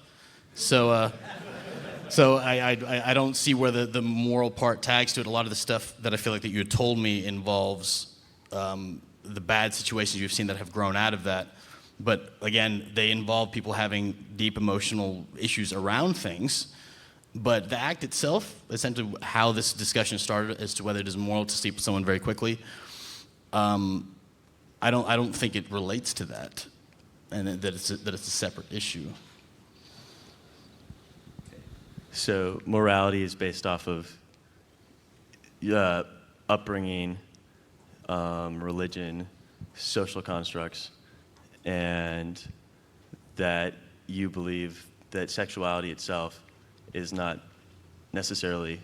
So. So I don't see where the moral part tags to it. A lot of the stuff that I feel like that you had told me involves the bad situations you've seen that have grown out of that. But again, they involve people having deep emotional issues around things. But the act itself, essentially how this discussion started as to whether it is moral to sleep with someone very quickly, I don't think it relates to that, and that it's a separate issue. So morality is based off of upbringing, religion, social constructs, and that you believe that sexuality itself is not necessarily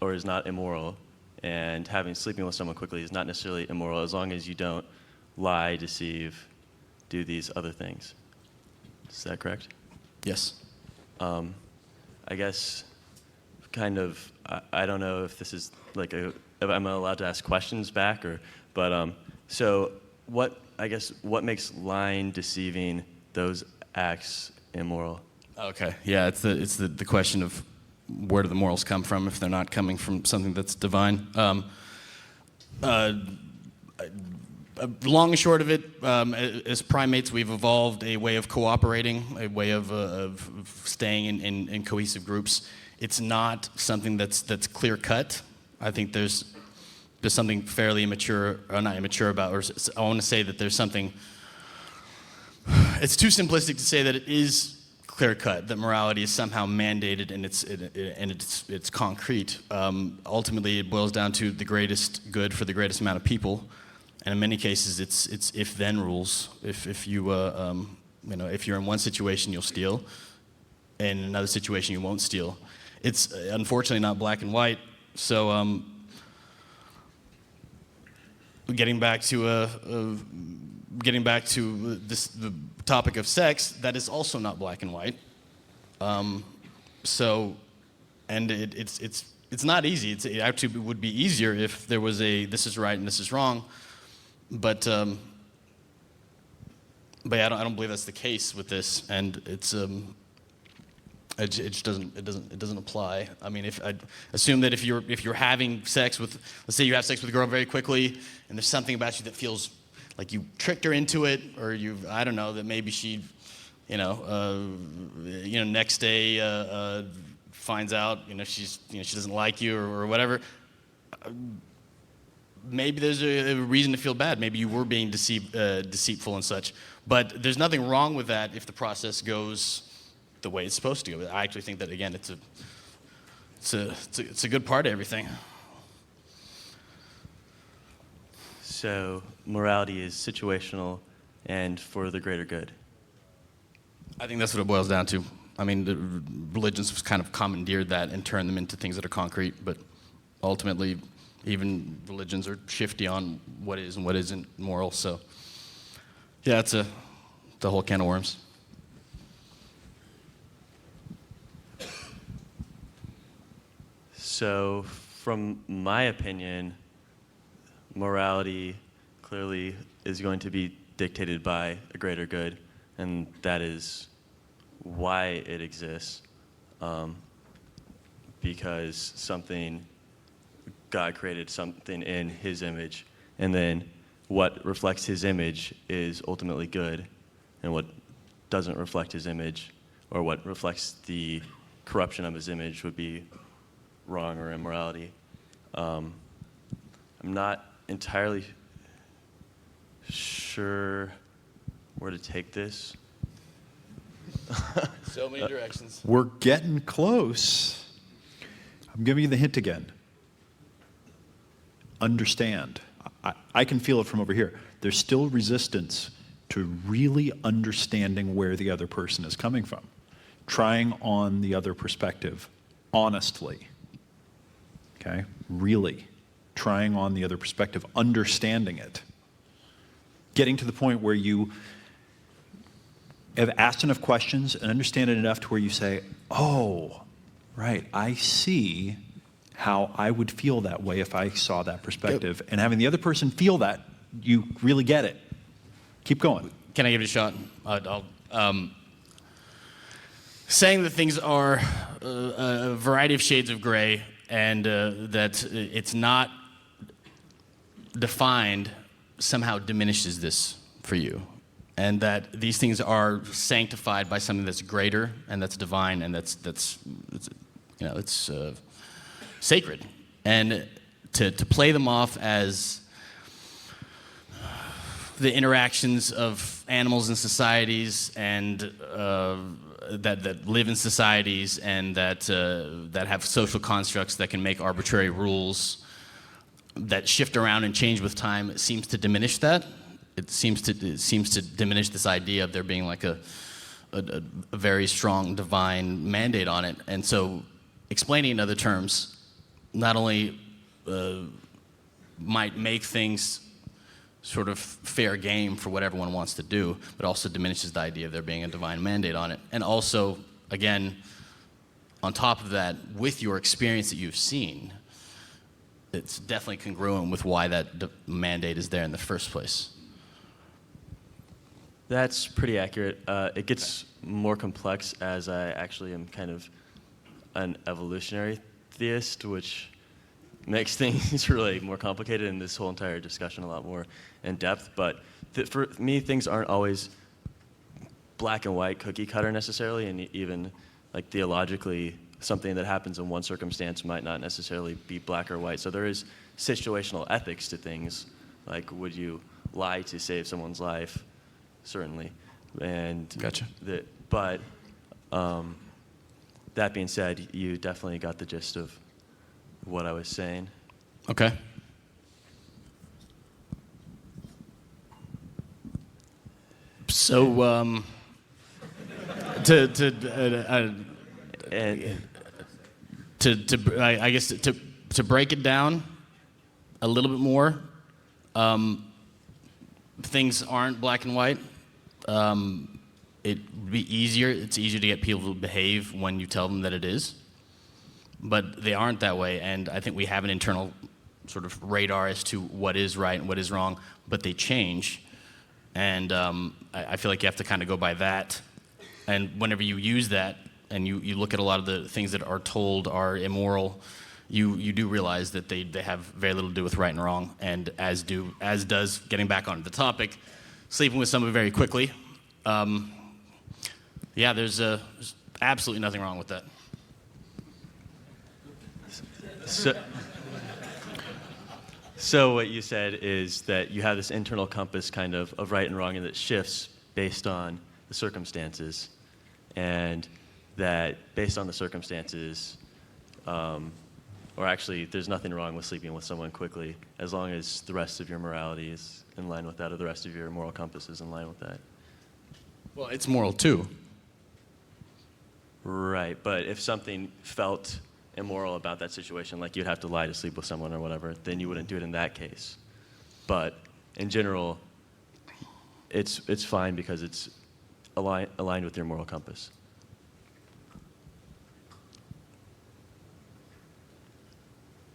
or is not immoral, and sleeping with someone quickly is not necessarily immoral as long as you don't lie, deceive, do these other things. Is that correct? Yes. I guess kind of, I don't know if this is like if I'm allowed to ask questions back but so what makes lying, deceiving, those acts immoral? Okay. Yeah, it's the question of where do the morals come from if they're not coming from something that's divine. Long and short of it, as primates, we've evolved a way of cooperating, a way of staying in cohesive groups. It's not something that's clear cut. I think there's something fairly immature, or not immature about, or I want to say that there's something. It's too simplistic to say that it is clear cut, that morality is somehow mandated and it's concrete. Ultimately, it boils down to the greatest good for the greatest amount of people. And in many cases, it's if-then rules. If you're in one situation, you'll steal. In another situation, you won't steal. It's unfortunately not black and white. So getting back to the topic of sex, that is also not black and white. It's not easy. It actually would be easier if there was this is right and this is wrong. But yeah, I don't believe that's the case with this, and it just doesn't apply. I mean, if I assume that if you're having sex with, let's say you have sex with a girl very quickly, and there's something about you that feels like you tricked her into it, or I don't know, that maybe she, next day finds out, she doesn't like you or whatever. Maybe there's a reason to feel bad. Maybe you were being deceitful and such. But there's nothing wrong with that if the process goes the way it's supposed to go. I actually think that, again, it's a good part of everything. So morality is situational and for the greater good. I think that's what it boils down to. I mean, the religions have kind of commandeered that and turned them into things that are concrete, but ultimately, even religions are shifty on what is and what isn't moral. So, yeah, it's the whole can of worms. So, from my opinion, morality clearly is going to be dictated by a greater good, and that is why it exists. Because God created something in His image, and then what reflects His image is ultimately good, and what doesn't reflect His image, or what reflects the corruption of His image, would be wrong or immorality. I'm not entirely sure where to take this. So many directions. We're getting close. I'm giving you the hint again. Understand. I can feel it from over here. There's still resistance to really understanding where the other person is coming from. Trying on the other perspective honestly. Okay? Really. Trying on the other perspective, understanding it. Getting to the point where you have asked enough questions and understand it enough to where you say, oh, right, I see how I would feel that way if I saw that perspective. Yep. And having the other person feel that, you really get it. Keep going. Can I give it a shot? saying that things are a variety of shades of gray and that it's not defined somehow diminishes this for you, and that these things are sanctified by something that's greater and that's divine and that's you know, it's sacred, and to play them off as the interactions of animals in societies and that live in societies and that have social constructs that can make arbitrary rules that shift around and change with time, it seems to diminish that. It seems to diminish this idea of there being like a very strong divine mandate on it. And so explaining in other terms not only might make things sort of fair game for what everyone wants to do, but also diminishes the idea of there being a divine mandate on it. And also, again, on top of that, with your experience that you've seen, it's definitely congruent with why that mandate is there in the first place. That's pretty accurate. It gets more complex as I actually am kind of an evolutionary theist, which makes things really more complicated in this whole entire discussion a lot more in depth. But for me, things aren't always black and white, cookie cutter necessarily, and even like theologically, something that happens in one circumstance might not necessarily be black or white. So there is situational ethics to things, like would you lie to save someone's life? Certainly. And Gotcha. But that being said, you definitely got the gist of what I was saying. Okay. So, And I guess to break it down a little bit more, things aren't black and white. It'd be easier. It's easier to get people to behave when you tell them that it is, but they aren't that way. And I think we have an internal sort of radar as to what is right and what is wrong, but they change. And I feel like you have to kind of go by that. And whenever you use that and you look at a lot of the things that are told are immoral, you do realize that they have very little to do with right and wrong, and as does, getting back onto the topic, sleeping with someone very quickly. Yeah, there's absolutely nothing wrong with that. So what you said is that you have this internal compass kind of right and wrong, and that shifts based on the circumstances, and that based on the circumstances, or actually there's nothing wrong with sleeping with someone quickly as long as the rest of your morality is in line with that, or the rest of your moral compass is in line with that. Well, it's moral too. Right, but if something felt immoral about that situation, like you'd have to lie to sleep with someone or whatever, then you wouldn't do it in that case. But in general, it's fine because it's aligned with your moral compass.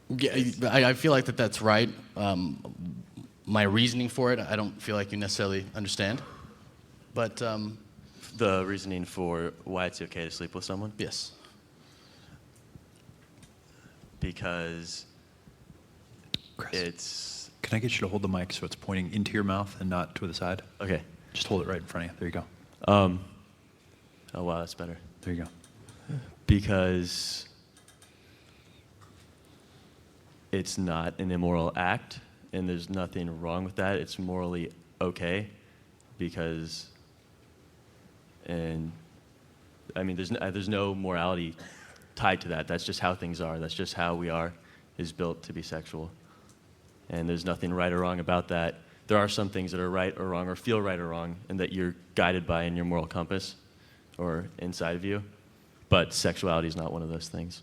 Yeah, I feel like that's right. My reasoning for it, I don't feel like you necessarily understand. But The reasoning for why it's okay to sleep with someone? yes. Because Chris, it's... can I get you to hold the mic so it's pointing into your mouth and not to the side? Okay. Just hold it right in front of you. There you go. Oh, wow, that's better. There you go. Because it's not an immoral act, and there's nothing wrong with that. It's morally okay, because, and I mean, there's no morality tied to that. That's just how things are. That's just how we are, is built to be sexual. And there's nothing right or wrong about that. There are some things that are right or wrong, or feel right or wrong, and that you're guided by in your moral compass or inside of you. But sexuality is not one of those things.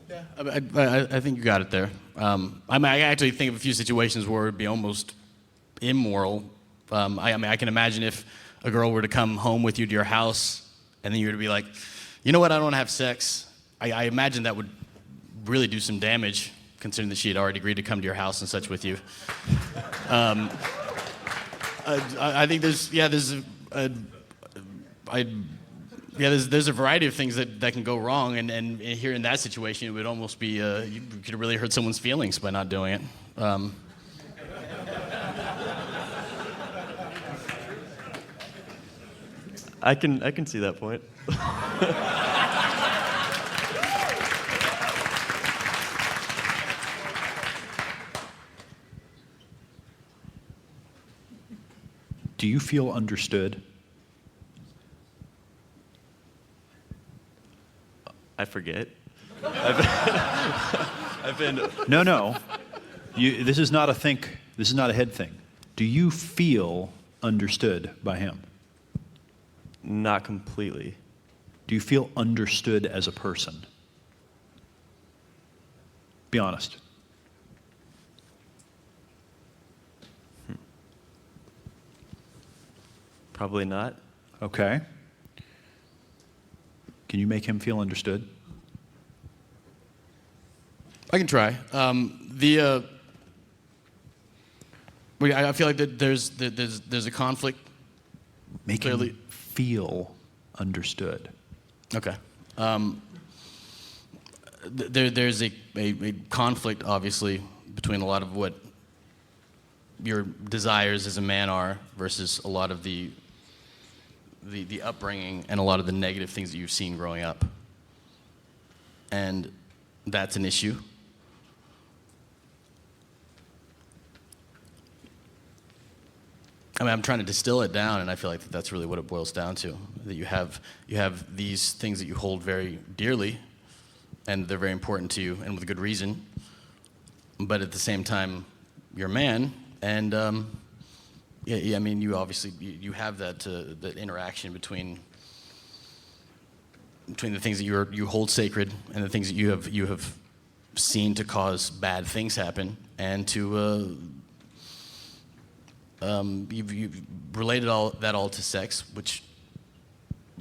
Yeah, I think you got it there. I actually think of a few situations where it would be almost immoral. I can imagine if a girl were to come home with you to your house, and then you were to be like, you know what, I don't want to have sex. I imagine that would really do some damage, considering that she had already agreed to come to your house and such with you. I think Yeah, there's a variety of things that can go wrong, and here in that situation, it would almost be you could have really hurt someone's feelings by not doing it. I can see that point. Do you feel understood? I forget. I've been. No. This is not a think. This is not a head thing. Do you feel understood by him? Not completely. Do you feel understood as a person? Be honest. Probably not. Okay. Can you make him feel understood? I can try. I feel like that there's a conflict. Make Clearly. him feel understood. Okay. There's a conflict, obviously, between a lot of what your desires as a man are versus a lot of the upbringing and a lot of the negative things that you've seen growing up. And that's an issue. I mean, I'm trying to distill it down, and I feel like that's really what it boils down to. That you have these things that you hold very dearly, and they're very important to you, and with good reason. But at the same time, you're a man, and I mean, you obviously you have that interaction between the things that you hold sacred and the things that you have seen to cause bad things happen, and to you've related all to sex, which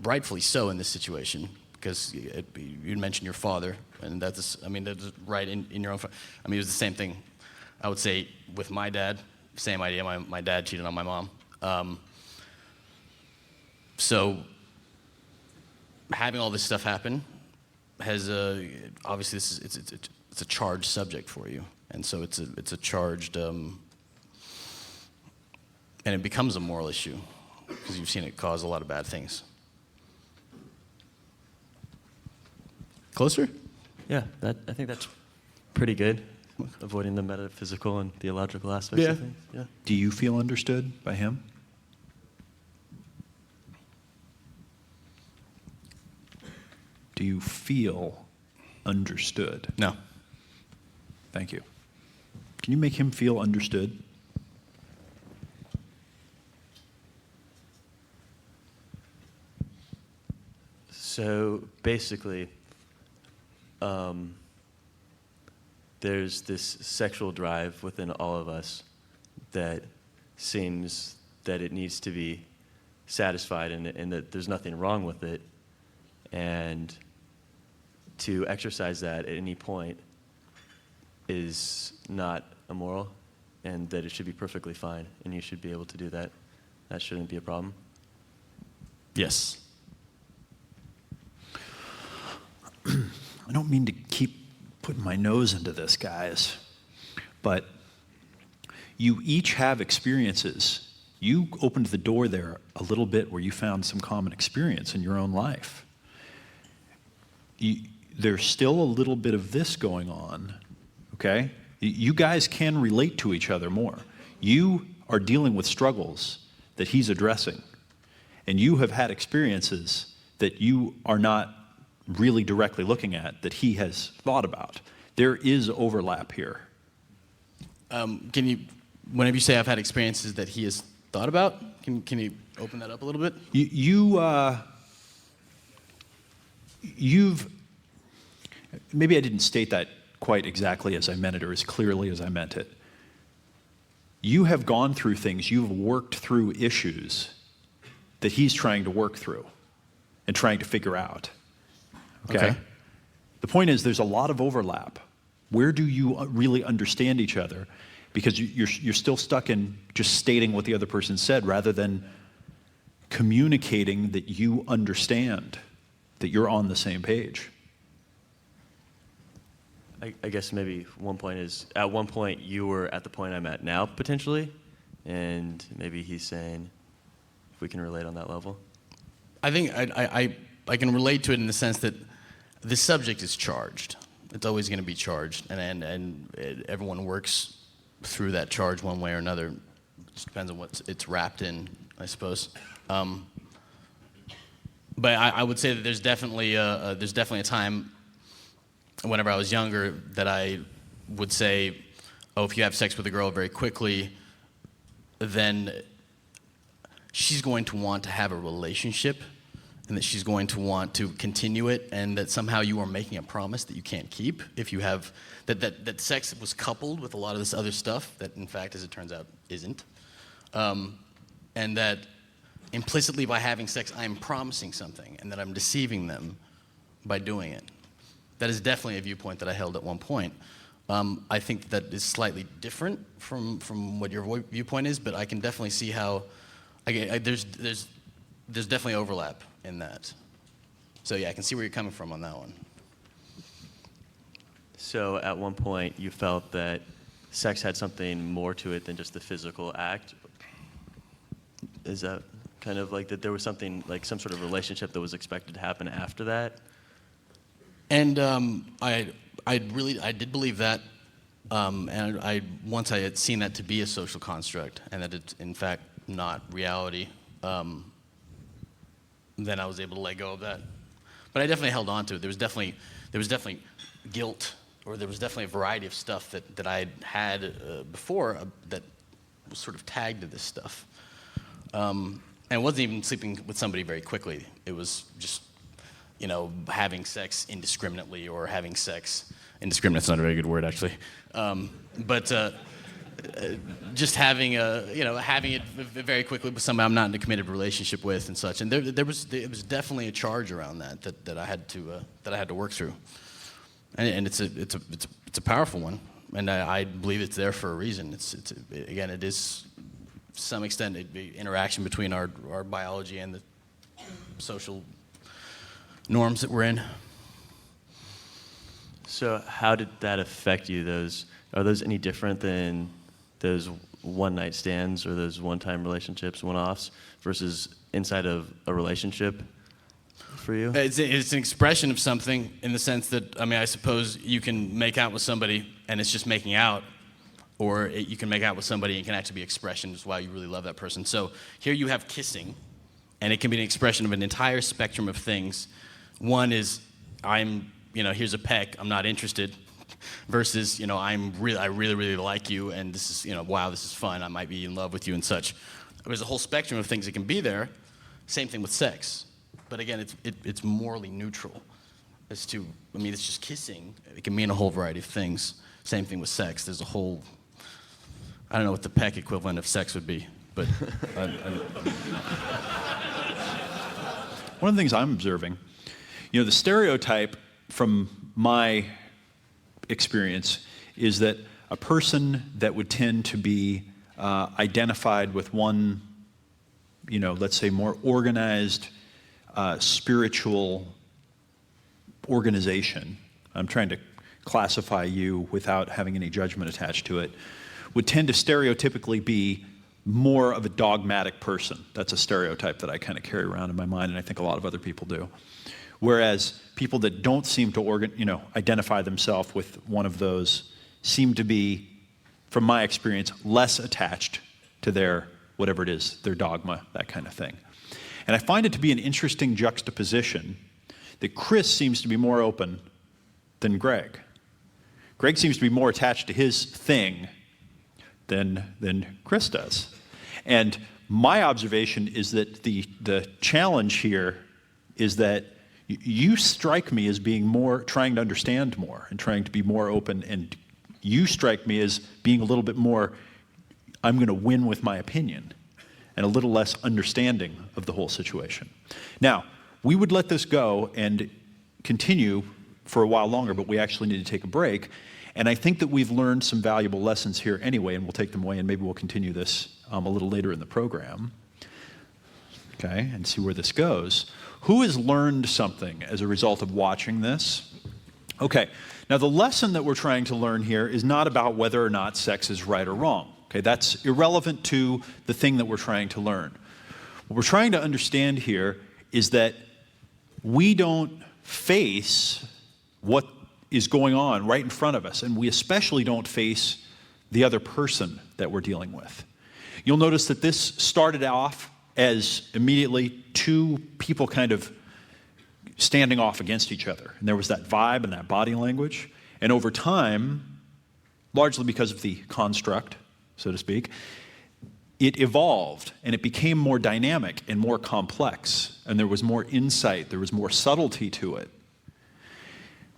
rightfully so in this situation, because you mentioned your father, and that's right in your own. I mean, it was the same thing. I would say with my dad, same idea. My dad cheated on my mom. So having all this stuff happen has obviously it's a charged subject for you, and so it's a charged. And it becomes a moral issue because you've seen it cause a lot of bad things. Closer? Yeah, I think that's pretty good. Avoiding the metaphysical and theological aspects of things. Yeah. Do you feel understood by him? Do you feel understood? No. Thank you. Can you make him feel understood? So basically, there's this sexual drive within all of us that seems that it needs to be satisfied and that there's nothing wrong with it. And to exercise that at any point is not immoral, and that it should be perfectly fine, and you should be able to do that. That shouldn't be a problem. Yes. I don't mean to keep putting my nose into this, guys, but you each have experiences. You opened the door there a little bit where you found some common experience in your own life. There's still a little bit of this going on, okay? You guys can relate to each other more. You are dealing with struggles that he's addressing, and you have had experiences that you are not really directly looking at that he has thought about. There is overlap here. Can you, whenever you say I've had experiences that he has thought about, can you open that up a little bit? You've, maybe I didn't state that quite exactly as I meant it or as clearly as I meant it. You have gone through things, you've worked through issues that he's trying to work through and trying to figure out. Okay? The point is there's a lot of overlap. Where do you really understand each other? Because you're still stuck in just stating what the other person said rather than communicating that you understand, that you're on the same page. I guess maybe one point is, at one point you were at the point I'm at now, potentially, and maybe he's saying if we can relate on that level. I think I can relate to it in the sense that the subject is charged. It's always going to be charged, and everyone works through that charge one way or another. It just depends on what it's wrapped in, I suppose. But I would say that there's definitely a time whenever I was younger that I would say, oh, if you have sex with a girl very quickly, then she's going to want to have a relationship, and that she's going to want to continue it, and that somehow you are making a promise that you can't keep if you have that sex was coupled with a lot of this other stuff that, in fact, as it turns out, isn't, and that implicitly by having sex, I am promising something, and that I'm deceiving them by doing it. That is definitely a viewpoint that I held at one point. I think that is slightly different from what your viewpoint is, but I can definitely see how there's definitely overlap in that. So yeah, I can see where you're coming from on that one. So at one point you felt that sex had something more to it than just the physical act. Is that kind of like that there was something, like some sort of relationship that was expected to happen after that? And I did believe that, and once I had seen that to be a social construct, and that it's in fact not reality, then I was able to let go of that. But I definitely held on to it. There was definitely guilt, or there was definitely a variety of stuff that I had before that was sort of tagged to this stuff. And it wasn't even sleeping with somebody very quickly. It was just, having sex indiscriminately, or having sex. Indiscriminate's not a very good word, actually. But just having it very quickly with somebody I'm not in a committed relationship with and such. And it was definitely a charge around that I had to work through. And it's a powerful one, and I believe it's there for a reason. It is to some extent the interaction between our biology and the social norms that we're in. So how did that affect you? Are those any different than those one-night stands or those one-time relationships, one-offs, versus inside of a relationship for you? It's an expression of something in the sense that, I suppose you can make out with somebody and it's just making out, or you can make out with somebody and it can actually be expression as why you really love that person. So here you have kissing, and it can be an expression of an entire spectrum of things. One is, here's a peck, I'm not interested, versus, I really, really like you, and this is, wow, this is fun, I might be in love with you and such. There's a whole spectrum of things that can be there. Same thing with sex. But again, it's morally neutral as to, it's just kissing. It can mean a whole variety of things. Same thing with sex. There's a whole, I don't know what the peck equivalent of sex would be, but One of the things I'm observing, the stereotype from my experience is that a person that would tend to be identified with one, let's say more organized, spiritual organization, I'm trying to classify you without having any judgment attached to it, would tend to stereotypically be more of a dogmatic person. That's a stereotype that I kind of carry around in my mind, and I think a lot of other people do. Whereas people that don't seem to identify themselves with one of those seem to be, from my experience, less attached to their, whatever it is, their dogma, that kind of thing. And I find it to be an interesting juxtaposition that Chris seems to be more open than Greg. Greg seems to be more attached to his thing than Chris does. And my observation is that the challenge here is that you strike me as being more, trying to understand more and trying to be more open, and you strike me as being a little bit more, I'm going to win with my opinion, and a little less understanding of the whole situation. Now, we would let this go and continue for a while longer, but we actually need to take a break. And I think that we've learned some valuable lessons here anyway, and we'll take them away, and maybe we'll continue this a little later in the program. okay, and see where this goes. Who has learned something as a result of watching this? Okay, now the lesson that we're trying to learn here is not about whether or not sex is right or wrong. Okay, that's irrelevant to the thing that we're trying to learn. What we're trying to understand here is that we don't face what is going on right in front of us, and we especially don't face the other person that we're dealing with. You'll notice that this started off as immediately two people kind of standing off against each other. And there was that vibe and that body language. And over time, largely because of the construct, so to speak, it evolved and it became more dynamic and more complex. And there was more insight, there was more subtlety to it.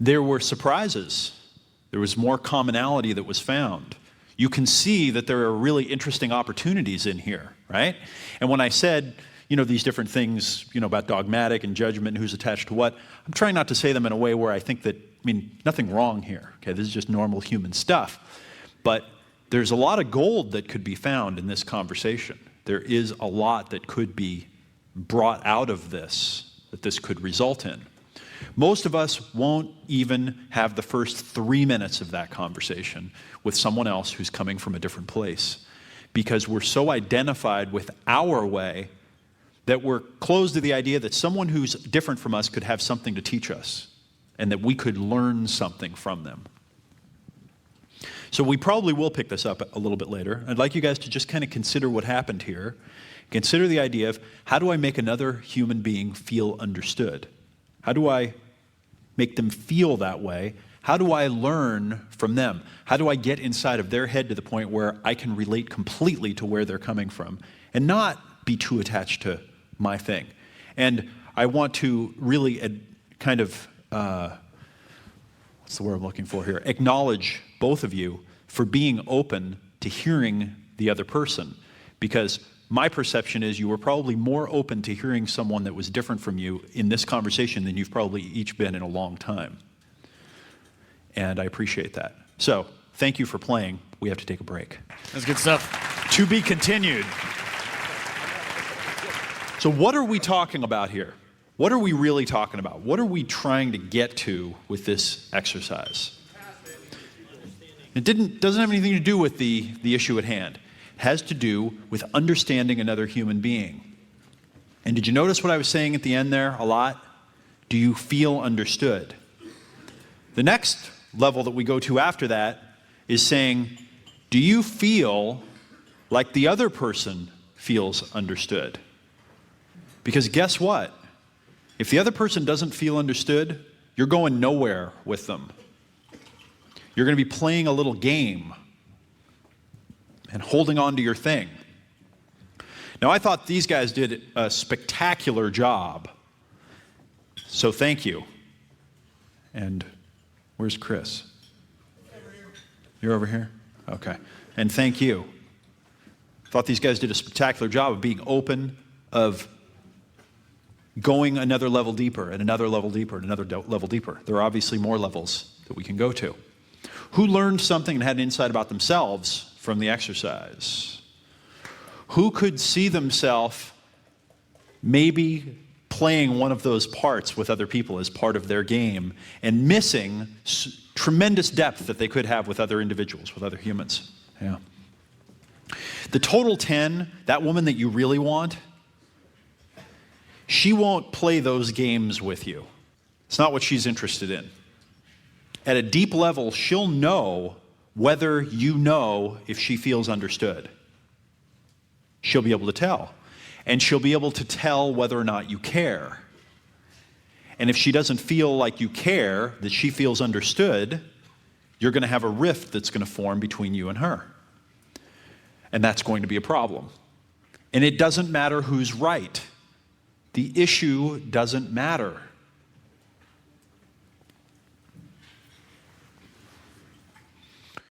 There were surprises. There was more commonality that was found. You can see that there are really interesting opportunities in here, right? And when I said, these different things, about dogmatic and judgment and who's attached to what, I'm trying not to say them in a way where I think that, nothing wrong here, okay? This is just normal human stuff. But there's a lot of gold that could be found in this conversation. There is a lot that could be brought out of this, that this could result in. Most of us won't even have the first 3 minutes of that conversation with someone else who's coming from a different place, because we're so identified with our way that we're closed to the idea that someone who's different from us could have something to teach us and that we could learn something from them. So we probably will pick this up a little bit later. I'd like you guys to just kind of consider what happened here. Consider the idea of, how do I make another human being feel understood? How do I make them feel that way? How do I learn from them? How do I get inside of their head to the point where I can relate completely to where they're coming from and not be too attached to my thing? And I want to really kind of, what's the word I'm looking for here? Acknowledge both of you for being open to hearing the other person, because my perception is you were probably more open to hearing someone that was different from you in this conversation than you've probably each been in a long time. And I appreciate that. So, thank you for playing. We have to take a break. That's good stuff. To be continued. So what are we talking about here? What are we really talking about? What are we trying to get to with this exercise? It doesn't have anything to do with the issue at hand. It has to do with understanding another human being. And did you notice what I was saying at the end there a lot? Do you feel understood? The next level that we go to after that is saying, do you feel like the other person feels understood? Because guess what? If the other person doesn't feel understood, you're going nowhere with them. You're going to be playing a little game and holding on to your thing. Now, I thought these guys did a spectacular job, so thank you. And where's Chris? You're over here? Okay. And thank you. I thought these guys did a spectacular job of being open, of going another level deeper and another level deeper and another level deeper. There are obviously more levels that we can go to. Who learned something and had an insight about themselves from the exercise? Who could see themselves maybe playing one of those parts with other people as part of their game and missing tremendous depth that they could have with other individuals, with other humans? Yeah. The total 10, that woman that you really want, she won't play those games with you. It's not what she's interested in. At a deep level, she'll know whether you know if she feels understood. She'll be able to tell. And she'll be able to tell whether or not you care. And if she doesn't feel like you care, that she feels understood, you're going to have a rift that's going to form between you and her. And that's going to be a problem. And it doesn't matter who's right. The issue doesn't matter.